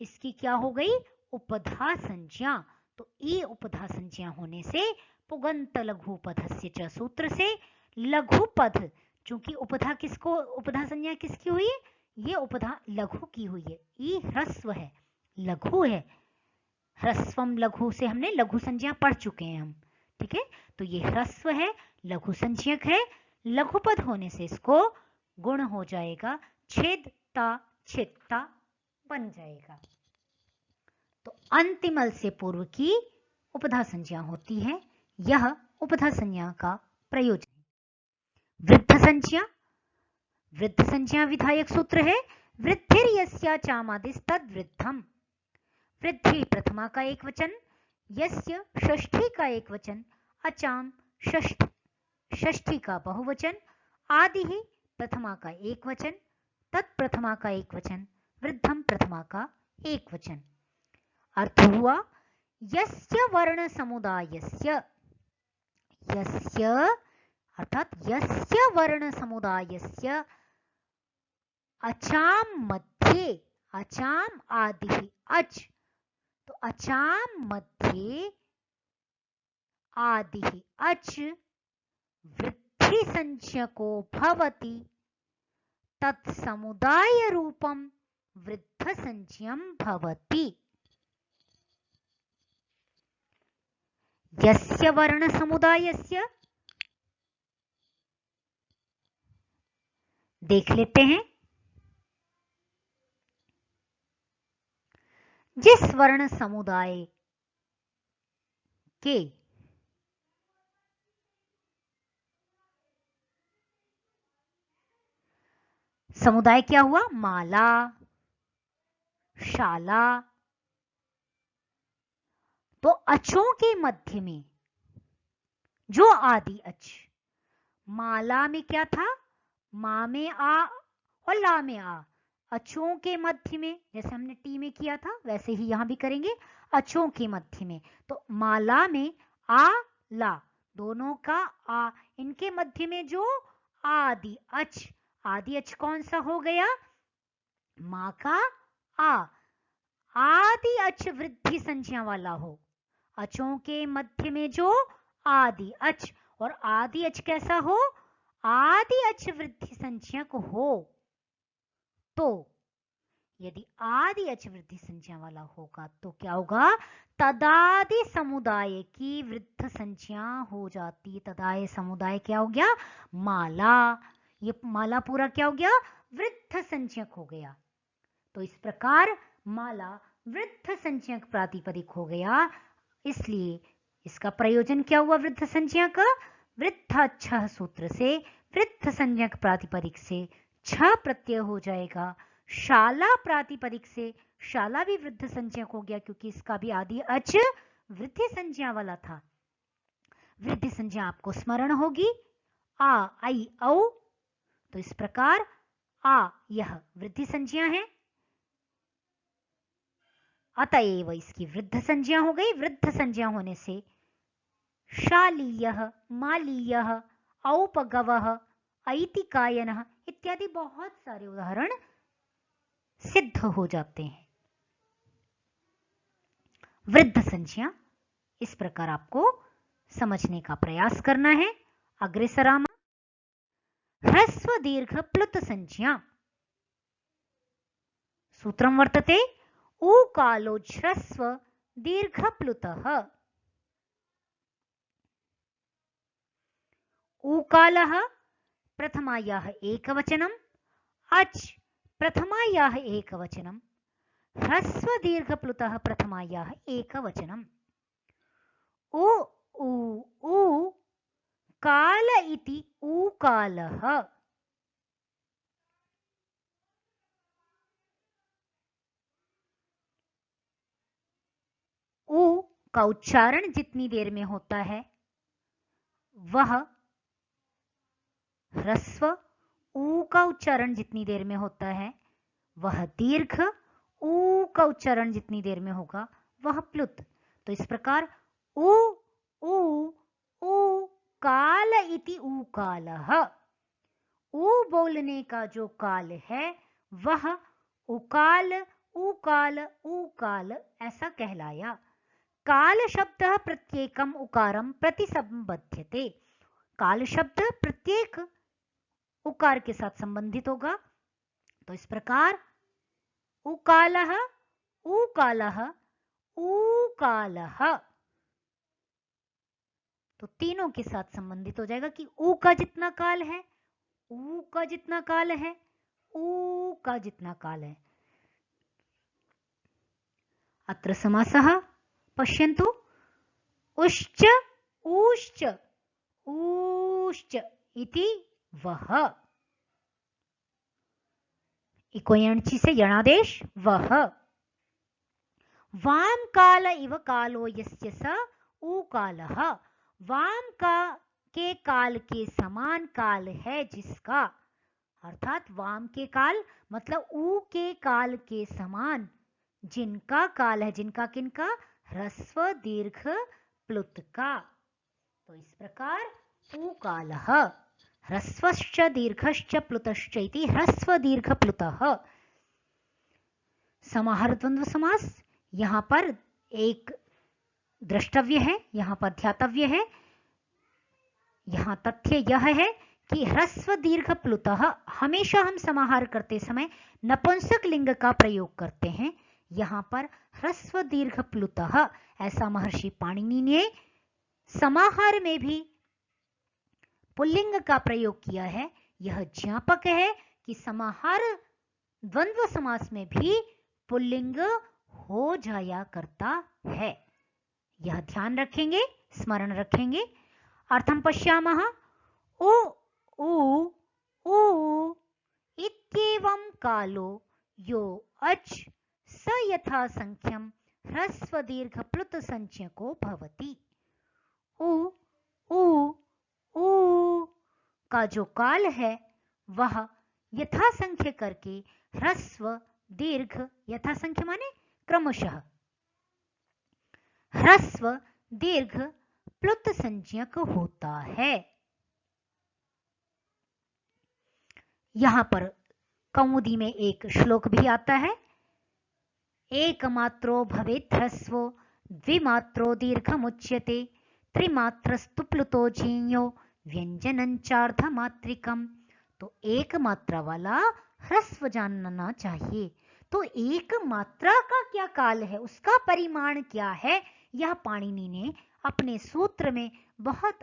इसकी क्या हो गई? उपधा संज्ञा। तो ई उपधा संज्ञा होने से पुगंत लघु पदस्य च सूत्र से लघु पद, चूंकि उपधा किसको, उपधा संज्ञा किसकी हुई है? ये उपधा लघु की हुई है। ई ह्रस्व है, लघु है, ह्रस्वम लघु से हमने लघु संज्ञा पढ़ चुके हैं हम, ठीक है। तो ये ह्रस्व है, लघु संज्ञक है, लघु पद होने से इसको गुण हो जाएगा, छेदता छिदता बन जाएगा। तो अंतिमल से पूर्व की उपधा संज्ञा होती है। यह उपधा संज्ञा का प्रयोजन है। वृद्ध संज्ञा, वृद्ध संज्ञा विधायक सूत्र है वृद्धिर यस्या चामादिस्तद वृद्धम। वृद्धि प्रथमा का एक वचन, यस्य षष्ठी का एक वचन, अचाम षष्ठी का बहुवचन, आदि ही प्रथमा का एक वचन, तत्प्रथमा का एक वचन, वृद्धम प्रथमा का एक वचन। अर्थ हुआ यस्य वर्ण समुदायस्य, यस्य अर्थात यस्य वर्ण समुदायस्य अचाम मध्ये, अचाम आदि अच, तो अचाम मध्ये आदि अच वृद्धि संज्ञको भवति तत्समुदाय रूपम वृद्ध संज्ञम भवति। यस्य वर्ण समुदायस्य, देख लेते हैं। जिस वर्ण समुदाय के समुदाय क्या हुआ, माला, शाला, तो अचों के मध्य में जो आदि अच, माला में क्या था, मा में आ और ला में आ, अचों के मध्य में, जैसे हमने टी में किया था वैसे ही यहां भी करेंगे, अचों के मध्य में, तो माला में आ ला दोनों का आ, इनके मध्य में जो आदि अच, आदि अच कौन सा हो गया, मां का आ, आदि अच वृद्धि संज्ञा वाला हो। अचों के मध्य में जो आदि अच, और आदि अच कैसा हो, आदि अच वृद्धि संज्ञक हो, तो यदि आदि अच वृद्धि संज्ञा वाला होगा तो क्या होगा, तदादि समुदाय की वृद्ध संज्ञा हो जाती। तदादि समुदाय क्या हो गया, माला, ये माला पूरा क्या हो गया, वृद्ध संज्ञक हो गया। तो इस प्रकार माला वृद्ध संज्ञक प्रातिपदिक हो गया, इसलिए इसका प्रयोजन क्या हुआ वृद्ध संज्ञा का, वृद्ध छह सूत्र से वृद्ध संज्ञक प्रातिपदिक से छ प्रत्यय हो जाएगा। शाला प्रातिपदिक से शाला भी वृद्ध संज्ञक हो गया, क्योंकि इसका भी आदि अच वृद्धि संज्ञा वाला था। वृद्धि संज्ञा आपको स्मरण होगी, आ आई औ, तो इस प्रकार आ यह वृद्धि संज्ञा है, अतएव इसकी वृद्ध संज्ञा हो गई। वृद्ध संज्ञा होने से शालीयः, मालीयः, औपगवः, ऐतिकायनः इत्यादि बहुत सारे उदाहरण सिद्ध हो जाते हैं। वृद्ध संज्ञा इस प्रकार आपको समझने का प्रयास करना है। अग्रेसराम ह्रस्व दीर्घ प्लुत संज्ञा सूत्रम वर्तते ऊकालोच्छ्रस्व दीर्घ प्लुतः। ऊकालः प्रथमायाः एकवचनम्, अच् प्रथमायाः एकवचनम्, ह्रस्व दीर्घ प्लुतः प्रथमायाः एकवचनम्। उ ऊ ऊ काल इति ऊकालः। ऊ का उच्चारण जितनी देर में होता है वह ह्रस्व, ऊ का उच्चारण जितनी देर में होता है वह दीर्घ, ऊ का उच्चारण जितनी देर में होगा वह प्लुत। तो इस प्रकार ऊ ऊ ऊ काल इति ऊकालः, ऊ बोलने का जो काल है वह उकाल ऊकाल ऊकाल ऐसा कहलाया। काल शब्द प्रत्येकम उकारम प्रतिसंबध्यते, काल शब्द प्रत्येक उकार के साथ संबंधित होगा। तो इस प्रकार उकालः ऊकालः ऊकालः, तो तीनों के साथ संबंधित हो जाएगा कि ऊ का जितना काल है ऊ का जितना काल है, ऊ का जितना काल है। अत्र समासः पश्यन्तु, उश्च ऊश्च ऊश्च इति वह। इको यणचि से यणादेश वह। वाम काल इव कालो यस्य स ऊ कालः। वाम का के काल के समान काल है जिसका, अर्थात वाम के काल मतलब ऊ के काल के समान जिनका काल है, जिनका किनका, ह्रस्व दीर्घ प्लुत का। तो इस प्रकार ऊ कालः ह्रस्वश्च दीर्घश्च प्लुतश्च इति ह्रस्व दीर्घ प्लुतः। समाहार द्वंद्व समास, यहां पर एक द्रष्टव्य है, यहां पर ध्यातव्य है। यहां तथ्य यह है कि ह्रस्व दीर्घ प्लुतः, हमेशा हम समाहार करते समय नपुंसक लिंग का प्रयोग करते हैं। यहां पर ह्रस्व दीर्घ प्लुतः ऐसा महर्षि पाणिनि ने समाहार में भी पुल्लिंग का प्रयोग किया है। यह ज्ञापक है कि समाहार द्वंद्व समास में भी पुल्लिंग हो जाया करता है। यह ध्यान रखेंगे, स्मरण रखेंगे। अर्थम पश्यामः। ओ ऊ ऊ इत्येवं कालो यो अच स यथा संख्यम ह्रस्व दीर्घ प्लुत संज्ञको भवति। ऊ ऊ ऊ का जो काल है वह यथासंख्य करके ह्रस्व दीर्घ, यथासंख्य माने क्रमशः, ह्रस्व दीर्घ प्लुत संज्ञक होता है। यहां पर कौमुदी में एक श्लोक भी आता है, एकमात्रो भवेत् ह्रस्वो द्विमात्रो दीर्घमुच्यते त्रिमात्रस्तु प्लुतो जीयो व्यंजनंचार्धमात्रिकम। तो एक मात्रा वाला ह्रस्व जानना चाहिए। तो एक मात्रा का क्या काल है, उसका परिमाण क्या है, यह पाणिनि ने अपने सूत्र में बहुत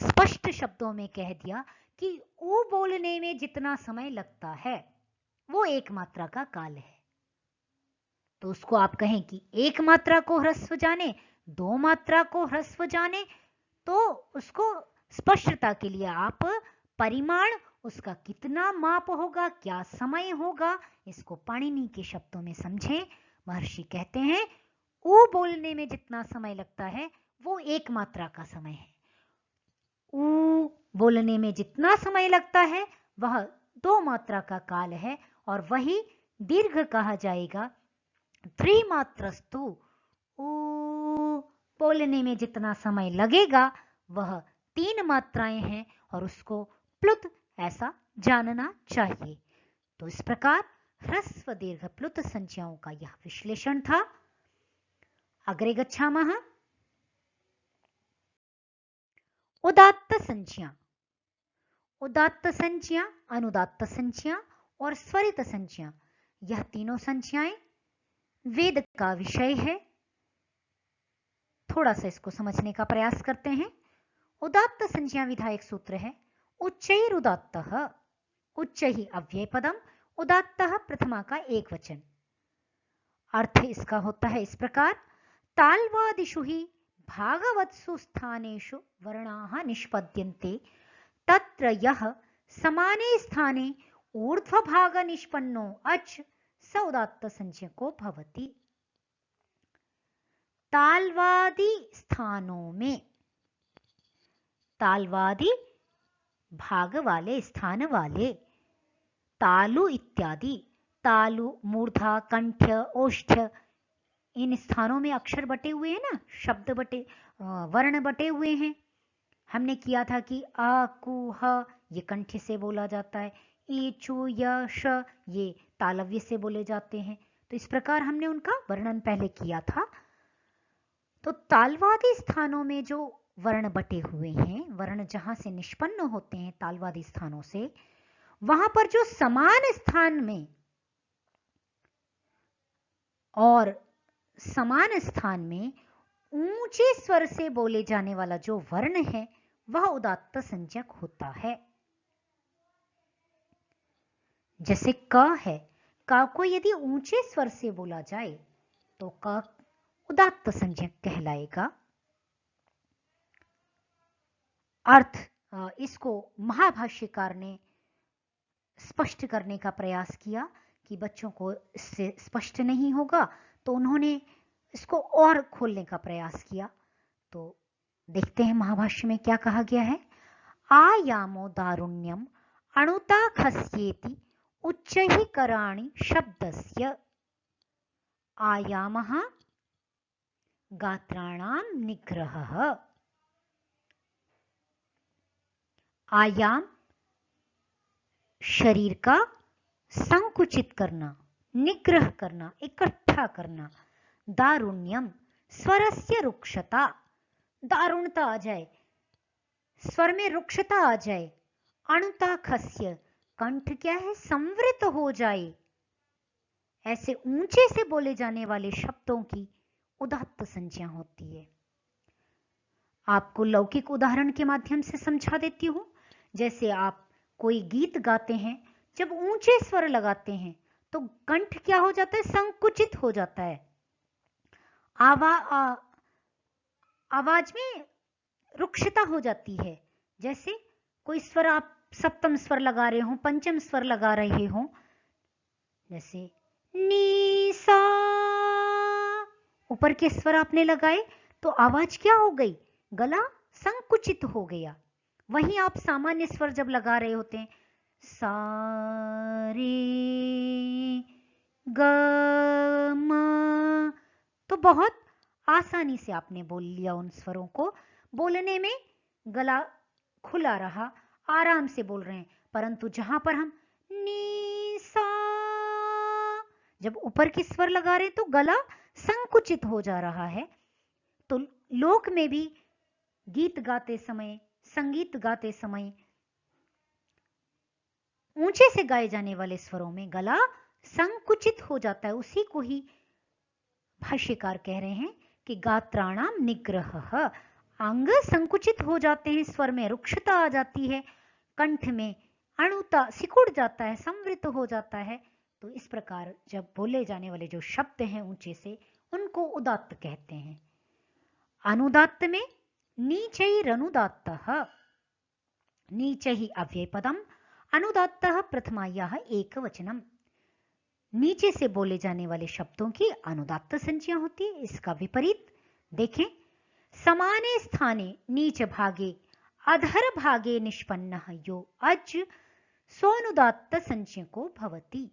स्पष्ट शब्दों में कह दिया कि ऊ बोलने में जितना समय लगता है वो एक मात्रा का काल है। तो उसको आप कहें कि एक मात्रा को ह्रस्व जाने, दो मात्रा को ह्रस्व जाने, तो उसको स्पष्टता के लिए आप परिमाण, उसका कितना माप होगा, क्या समय होगा, इसको पाणिनि के शब्दों में समझें। महर्षि कहते हैं ऊ बोलने में जितना समय लगता है वो एक मात्रा का समय है। ऊ बोलने में जितना समय लगता है वह दो मात्रा का काल है, और वही दीर्घ कहा जाएगा। त्रिमात्रस्तु, ऊ बोलने में जितना समय लगेगा वह तीन मात्राएं हैं, और उसको प्लुत ऐसा जानना चाहिए। तो इस प्रकार ह्रस्व दीर्घ प्लुत संज्ञाओं का यह विश्लेषण था। अग्रे गच्छामः। उदात्त संज्ञा। उदात्त संज्ञा, अनुदात्त संज्ञा और स्वरित संज्ञा, यह तीनों संज्ञाएं वेद का विषय है। थोड़ा सा इसको समझने का प्रयास करते हैं। उदात्त संज्ञा विधायक सूत्र है उच्चैरुदात्तः। उच्च ही अव्यय पदम, उदात्तः प्रथमा का एक वचन। अर्थ इसका होता है इस प्रकार, ताल्वादिषु ही भागवत्सु स्थानेषु वर्णाः निष्पद्यन्ते तत्र यः समाने स्थाने ऊर्ध्वभाग निष्पन्नो अच स उदात्त संज्ञको भवति। ताल्वादि स्थानों में, ताल्वादि भाग वाले, स्थान वाले, तालु इत्यादि, तालु, मूर्धा, कंठ्य, ओष्ठ्य, इन स्थानों में अक्षर बटे हुए हैं ना, शब्द बटे, वर्ण बटे हुए हैं। हमने किया था कि अ, कु, ह ये कंठ से बोला जाता है, ई, चु, य, श ये तालव्य से बोले जाते हैं। तो इस प्रकार हमने उनका वर्णन पहले किया था। तो तालवादी स्थानों में जो वर्ण बटे हुए हैं, वर्ण जहां से निष्पन्न होते हैं तालवादी स्थानों से, वहां पर जो समान स्थान में और समान स्थान में ऊंचे स्वर से बोले जाने वाला जो वर्ण है वह उदात्त संज्ञक होता है। जैसे क है, क को यदि ऊंचे स्वर से बोला जाए तो क उदात्त संज्ञक कहलाएगा। अर्थ इसको महाभाष्यकार ने स्पष्ट करने का प्रयास किया कि बच्चों को इससे स्पष्ट नहीं होगा, तो उन्होंने इसको और खोलने का प्रयास किया। तो देखते हैं महाभाष्य में क्या कहा गया है। आयामो दारुण्यम अणुता खस्येति उच्चैः कराणि शब्दस्य। आयामः गात्राणां निग्रहः। आयाम शरीर का संकुचित करना, निग्रह करना, इकट्ठा करना। दारुण्यम स्वरस्य रुक्षता, दारुणता आ जाए, स्वर में रुक्षता आ जाए। अणुता खस्य, कंठ क्या है, संवृत हो जाए। ऐसे ऊंचे से बोले जाने वाले शब्दों की उदात्त संज्ञा होती है। आपको लौकिक उदाहरण के माध्यम से समझा देती हूं। जैसे आप कोई गीत गाते हैं, जब ऊंचे स्वर लगाते हैं तो कंठ क्या हो जाता है, संकुचित हो जाता है। आवाज में रुक्षता हो जाती है। जैसे कोई स्वर आप सप्तम स्वर लगा रहे हो, पंचम स्वर लगा रहे हो, जैसे नी सा, ऊपर के स्वर आपने लगाए तो आवाज क्या हो गई, गला संकुचित हो गया। वहीं आप सामान्य स्वर जब लगा रहे होते हैं, सा रे ग म, तो बहुत आसानी से आपने बोल लिया। उन स्वरों को बोलने में गला खुला रहा, आराम से बोल रहे हैं। परंतु जहां पर हम नी सा, जब ऊपर की स्वर लगा रहे हैं तो गला संकुचित हो जा रहा है। तो लोक में भी गीत गाते समय, संगीत गाते समय ऊंचे से गाए जाने वाले स्वरों में गला संकुचित हो जाता है। उसी को ही भाष्यकार कह रहे हैं कि गात्राणाम निग्रह, अंग संकुचित हो जाते हैं, स्वर में रुक्षता आ जाती है, कंठ में अणुता सिकुड़ जाता है, संवृत हो जाता है। तो इस प्रकार जब बोले जाने वाले जो शब्द हैं ऊंचे से, उनको उदात्त कहते हैं। अनुदात्त में नीचैरनुदात्तः, नीचैः अव्ययपदम, अनुदात्तः प्रथमायाः एकवचनम। नीचे से बोले जाने वाले शब्दों की अनुदात्त संज्ञा होती है। इसका विपरीत देखें, समाने स्थाने नीच भागे अधर भागे निष्पन्नः यो अज सोनुदात्त संज्ञको भवति।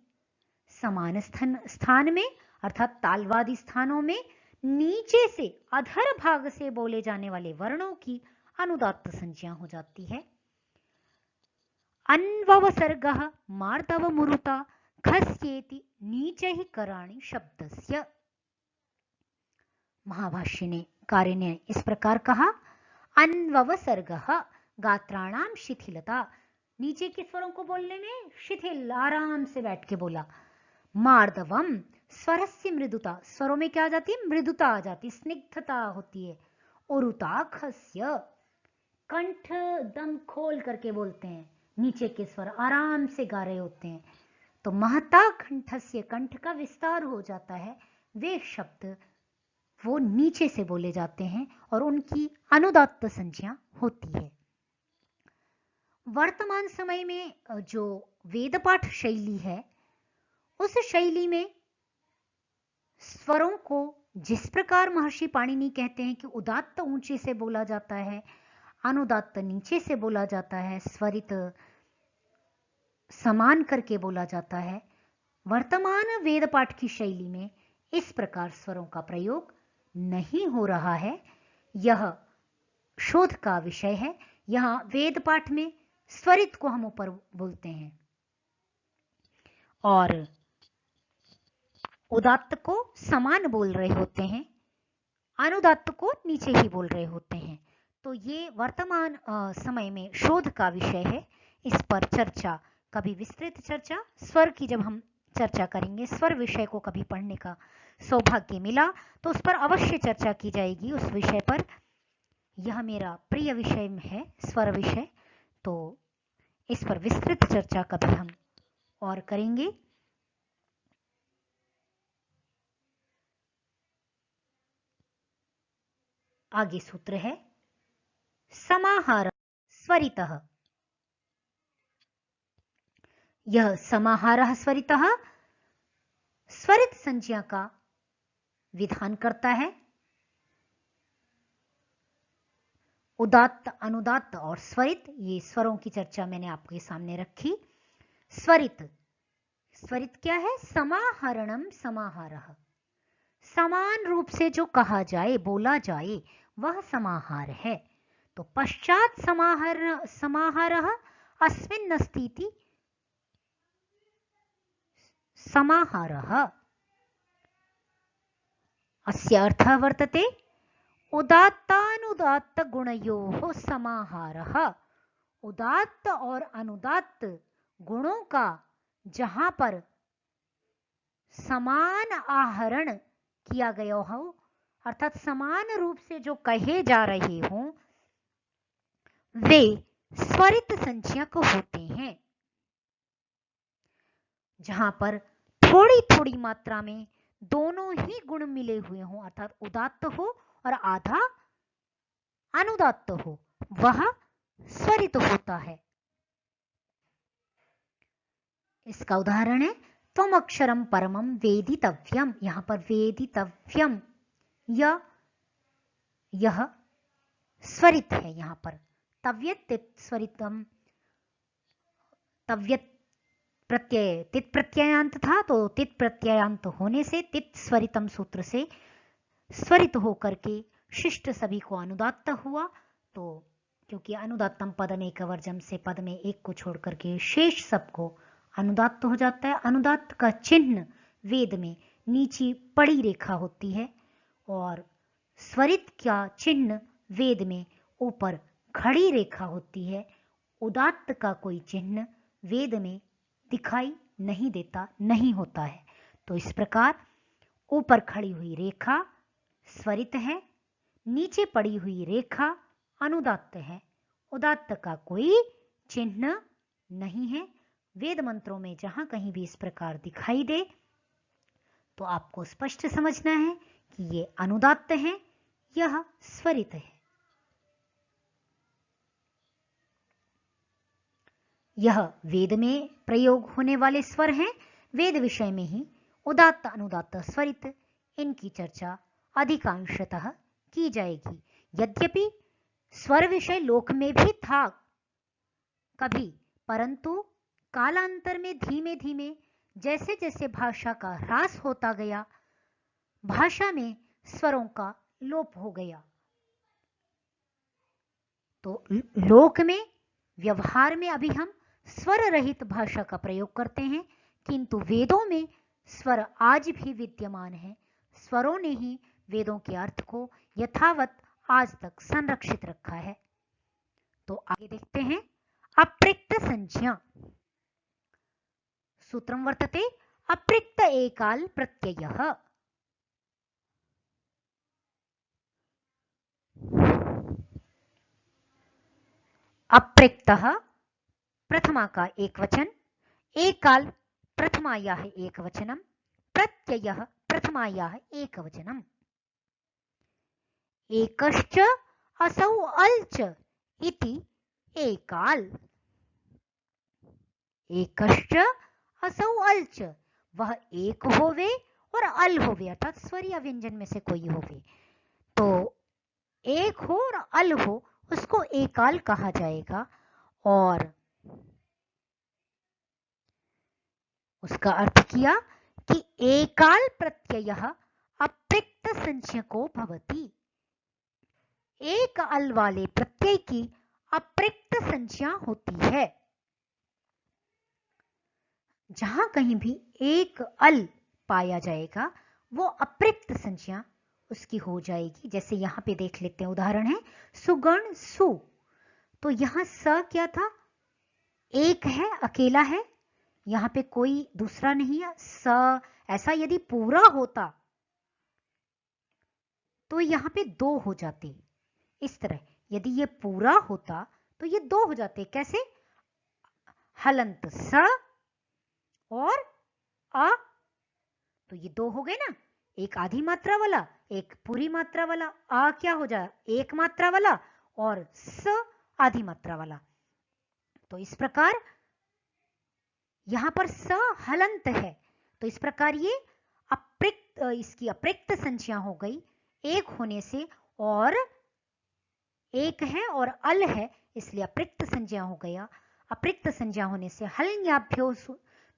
समान स्थान में अर्थात तालवादी स्थानों में नीचे से अधर भाग से बोले जाने वाले वर्णों की अनुदात्त संज्ञा हो जाती है। अन्ववसर्गः मार्दव मुरुता खस्येति नीचैः कराणि शब्दस्य। महाभाष्य ने कार्य ने इस प्रकार कहा, अन्ववसर्गः गात्राणाम शिथिलता, नीचे के स्वरों को बोलने में शिथिल, आराम से बैठ के बोला। मार्दवम स्वरस्य मृदुता, स्वरों में क्या आ जाती है, मृदुता आ जाती है, स्निग्धता होती है। उरुता खस्य, कंठ दम खोल करके बोलते हैं, नीचे के स्वर आराम से गा रहे होते हैं। तो महता कंठस्य, कंठ का विस्तार हो जाता है। वे शब्द वो नीचे से बोले जाते हैं और उनकी अनुदात्त संज्ञा होती है। वर्तमान समय में जो वेदपाठ शैली है, उस शैली में स्वरों को जिस प्रकार महर्षि पाणिनि कहते हैं कि उदात्त ऊंचे से बोला जाता है, अनुदात्त नीचे से बोला जाता है, स्वरित समान करके बोला जाता है, वर्तमान वेद पाठ की शैली में इस प्रकार स्वरों का प्रयोग नहीं हो रहा है। यह शोध का विषय है। यहां वेद पाठ में स्वरित को हम ऊपर बोलते हैं और उदात्त को समान बोल रहे होते हैं, अनुदात्त को नीचे ही बोल रहे होते हैं। तो ये वर्तमान समय में शोध का विषय है। इस पर चर्चा, कभी विस्तृत चर्चा, स्वर की जब हम चर्चा करेंगे, स्वर विषय को कभी पढ़ने का सौभाग्य मिला तो उस पर अवश्य चर्चा की जाएगी। उस विषय पर, यह मेरा प्रिय विषय है, स्वर विषय, तो इस पर विस्तृत चर्चा कभी हम और करेंगे। आगे सूत्र है समाहार स्वरितः। यह समाहारः स्वरितः स्वरित संज्ञा का विधान करता है। उदात्त, अनुदात्त और स्वरित, ये स्वरों की चर्चा मैंने आपके सामने रखी। स्वरित, स्वरित क्या है? समाहरणम समाहारः, समान रूप से जो कहा जाए, बोला जाए, वह समाहार है। तो पश्चात समाहारः अस्मिन् अस्तीति समाहारः। अस्य अर्थः वर्तते उदात्तानुदात्त गुणयोः समाहारः। उदात्त और अनुदात्त गुणों का जहां पर समान आहरण किया गया हो, अर्थात समान रूप से जो कहे जा रहे हों, वे स्वरित संज्ञक होते हैं। जहां पर थोड़ी थोड़ी मात्रा में दोनों ही गुण मिले हुए हों, अर्थात उदात्त हो और आधा अनुदात्त हो, वह स्वरित होता है। इसका उदाहरण है त्वम अक्षरम परमम वेदितव्यम। यहां पर वेदितव्यम यह स्वरित है। यहां पर तव्यत स्वरितम, तव्यत प्रत्यय तित प्रत्ययांत था, तो तित प्रत्ययांत होने से तित स्वरितम सूत्र से स्वरित होकर के शिष्ट सभी को अनुदात्त हुआ। तो क्योंकि अनुदात्तम पदम एक वर्जम से पद में एक को छोड़ करके शेष सबको अनुदात्त हो जाता है। अनुदात्त का चिन्ह वेद में नीचे पड़ी रेखा होती है और स्वरित का चिन्ह वेद में ऊपर खड़ी रेखा होती है। उदात्त का कोई चिन्ह वेद में दिखाई नहीं देता, नहीं होता है। तो इस प्रकार ऊपर खड़ी हुई रेखा स्वरित है, नीचे पड़ी हुई रेखा अनुदात्त है। उदात्त का कोई चिन्ह नहीं है। वेद मंत्रों में जहां कहीं भी इस प्रकार दिखाई दे तो आपको स्पष्ट समझना है कि ये अनुदात्त है, यह स्वरित है। यह वेद में प्रयोग होने वाले स्वर हैं। वेद विषय में ही उदात्त, अनुदात्त, स्वरित, इनकी चर्चा अधिकांशतः की जाएगी। यद्यपि स्वर विषय लोक में भी था कभी, परंतु कालांतर में धीमे धीमे जैसे जैसे भाषा का ह्रास होता गया, भाषा में स्वरों का लोप हो गया। तो लोक में, व्यवहार में अभी हम स्वर रहित भाषा का प्रयोग करते हैं, किंतु वेदों में स्वर आज भी विद्यमान है। स्वरों ने ही वेदों के अर्थ को यथावत आज तक संरक्षित रखा है। तो आगे देखते हैं अप्रिक्त संज्ञा। सूत्रम वर्तते अप्रिक्त एकाल प्रत्ययः। अप्रिक्तः प्रथमा का एक वचन, एकाल प्रथमायाः एक वचनम, प्रत्ययः प्रथमायाः एक वचनम। एकश्च असौ अल्च इति एकाल। एकश्च असौ अल्च, वह एक होवे और अल होवे, अर्थात स्वरीय व्यंजन में से कोई होवे। तो एक हो और अल हो, उसको एकाल कहा जाएगा। और उसका अर्थ किया कि एकाल प्रत्ययः अप्रिक्त संज्ञको भवति। एक अल वाले प्रत्यय की अप्रिक्त संज्ञा होती है। जहां कहीं भी एक अल पाया जाएगा वो अप्रिक्त संज्ञा उसकी हो जाएगी। जैसे यहां पे देख लेते हैं, उदाहरण है सुगण सु। तो यहां स क्या था? एक है, अकेला है, यहां पे कोई दूसरा नहीं है। स ऐसा यदि पूरा होता तो यहां पे दो हो जाते। इस तरह यदि ये पूरा होता तो ये दो हो जाते। कैसे? हलंत स और आ, तो ये दो हो गए ना, एक आधी मात्रा वाला, एक पूरी मात्रा वाला। आ क्या हो जाए, एक मात्रा वाला, और स आधी मात्रा वाला। तो इस प्रकार यहां पर स हलंत है, तो इस प्रकार ये अप्रिक्त, इसकी अप्रिक्त संज्ञा हो गई एक होने से, और एक है और अल है, इसलिए अप्रिक्त संज्ञा हो गया। अप्रिक्त संज्ञा होने से हलन्याभ्यो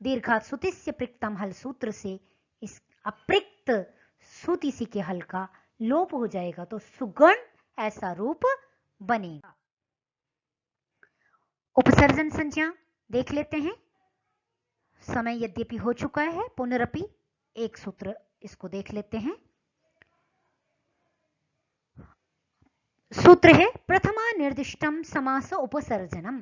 दीर्घात सुतिस्य प्रिक्तम हल सूत्र से इस अप्रिक्त सुतिसी के हल का लोप हो जाएगा, तो सुगण ऐसा रूप बनेगा। उपसर्जन संज्ञा देख लेते हैं। समय यद्यपि हो चुका है, पुनरपि एक सूत्र इसको देख लेते हैं। सूत्र है प्रथमा निर्दिष्टम समास उपसर्जनम।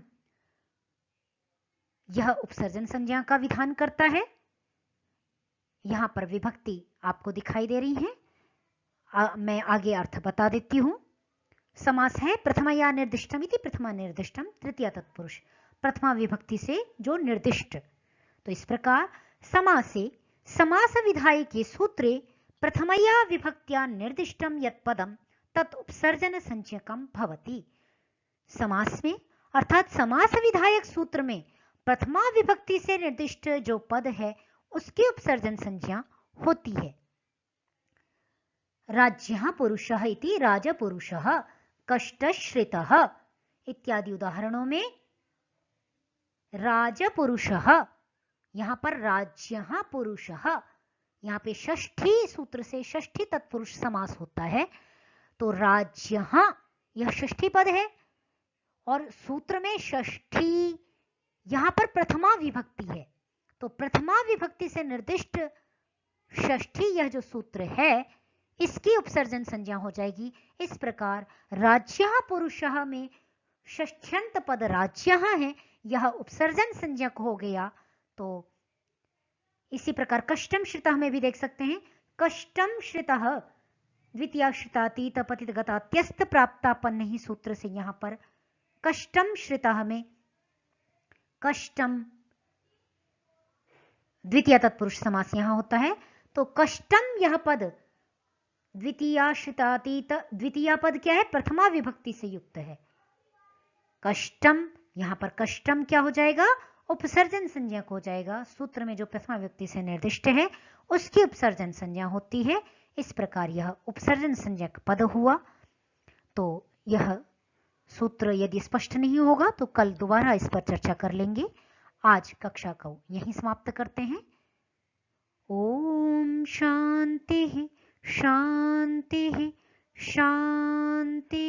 यह उपसर्जन संज्ञा का विधान करता है। यहां पर विभक्ति आपको दिखाई दे रही है, मैं आगे अर्थ बता देती हूं। समास है प्रथमया निर्दिष्टम इति प्रथमा निर्दिष्टम तृतीया तत्पुरुष, प्रथमा विभक्ति से जो निर्दिष्ट। तो इस प्रकार समासे समास विधायके सूत्रे प्रथमया विभक्त्या निर्दिष्टम यत् पदम तत् उपसर्जन संज्ञकम भवति। समास में अर्थात समास विधायक सूत्र में प्रथमा विभक्ति से निर्दिष्ट जो पद है उसकी उपसर्जन संज्ञा होती है। राज्यः पुरुषः इति राजपुरुषः, कष्टश्रितः इत्यादि उदाहरणों में राजपुरुषः, यहां पर राज्यः पुरुषः, यहां पे षष्ठी सूत्र से षष्ठी तत्पुरुष समास होता है। तो राज्यः यह षष्ठी पद है, और सूत्र में षष्ठी यहां पर प्रथमा विभक्ति है, तो प्रथमा विभक्ति से निर्दिष्ट षष्ठी यह जो सूत्र है इसकी उपसर्जन संज्ञा हो जाएगी। इस प्रकार राज्यः पुरुषः में षष्ठ्यंत पद राज्यः है, यह उपसर्जन संज्ञक हो गया। तो इसी प्रकार कष्टम श्रितः में भी देख सकते हैं, कष्टम श्रितः द्वितीया श्रितातीत पतित गतात्यस्त प्राप्तापन्न ही सूत्र से यहां पर कष्टम श्रितः में कष्टम द्वितीय तत्पुरुष समास यहां होता है। तो कष्टम यह पद द्वितीया श्रितातीत, द्वितीय पद क्या है, प्रथमा विभक्ति से युक्त है। कष्टम, यहां पर कष्टम क्या हो जाएगा, उपसर्जन संज्ञक हो जाएगा। सूत्र में जो प्रथमा विभक्ति से निर्दिष्ट है उसकी उपसर्जन संज्ञा होती है। इस प्रकार यह उपसर्जन संज्ञक पद हुआ। तो यह सूत्र यदि स्पष्ट नहीं होगा तो कल दोबारा इस पर चर्चा कर लेंगे। आज कक्षा को यहीं समाप्त करते हैं। ओम शांति शांति शांति।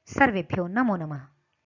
सर्वेभ्यो नमो नमः।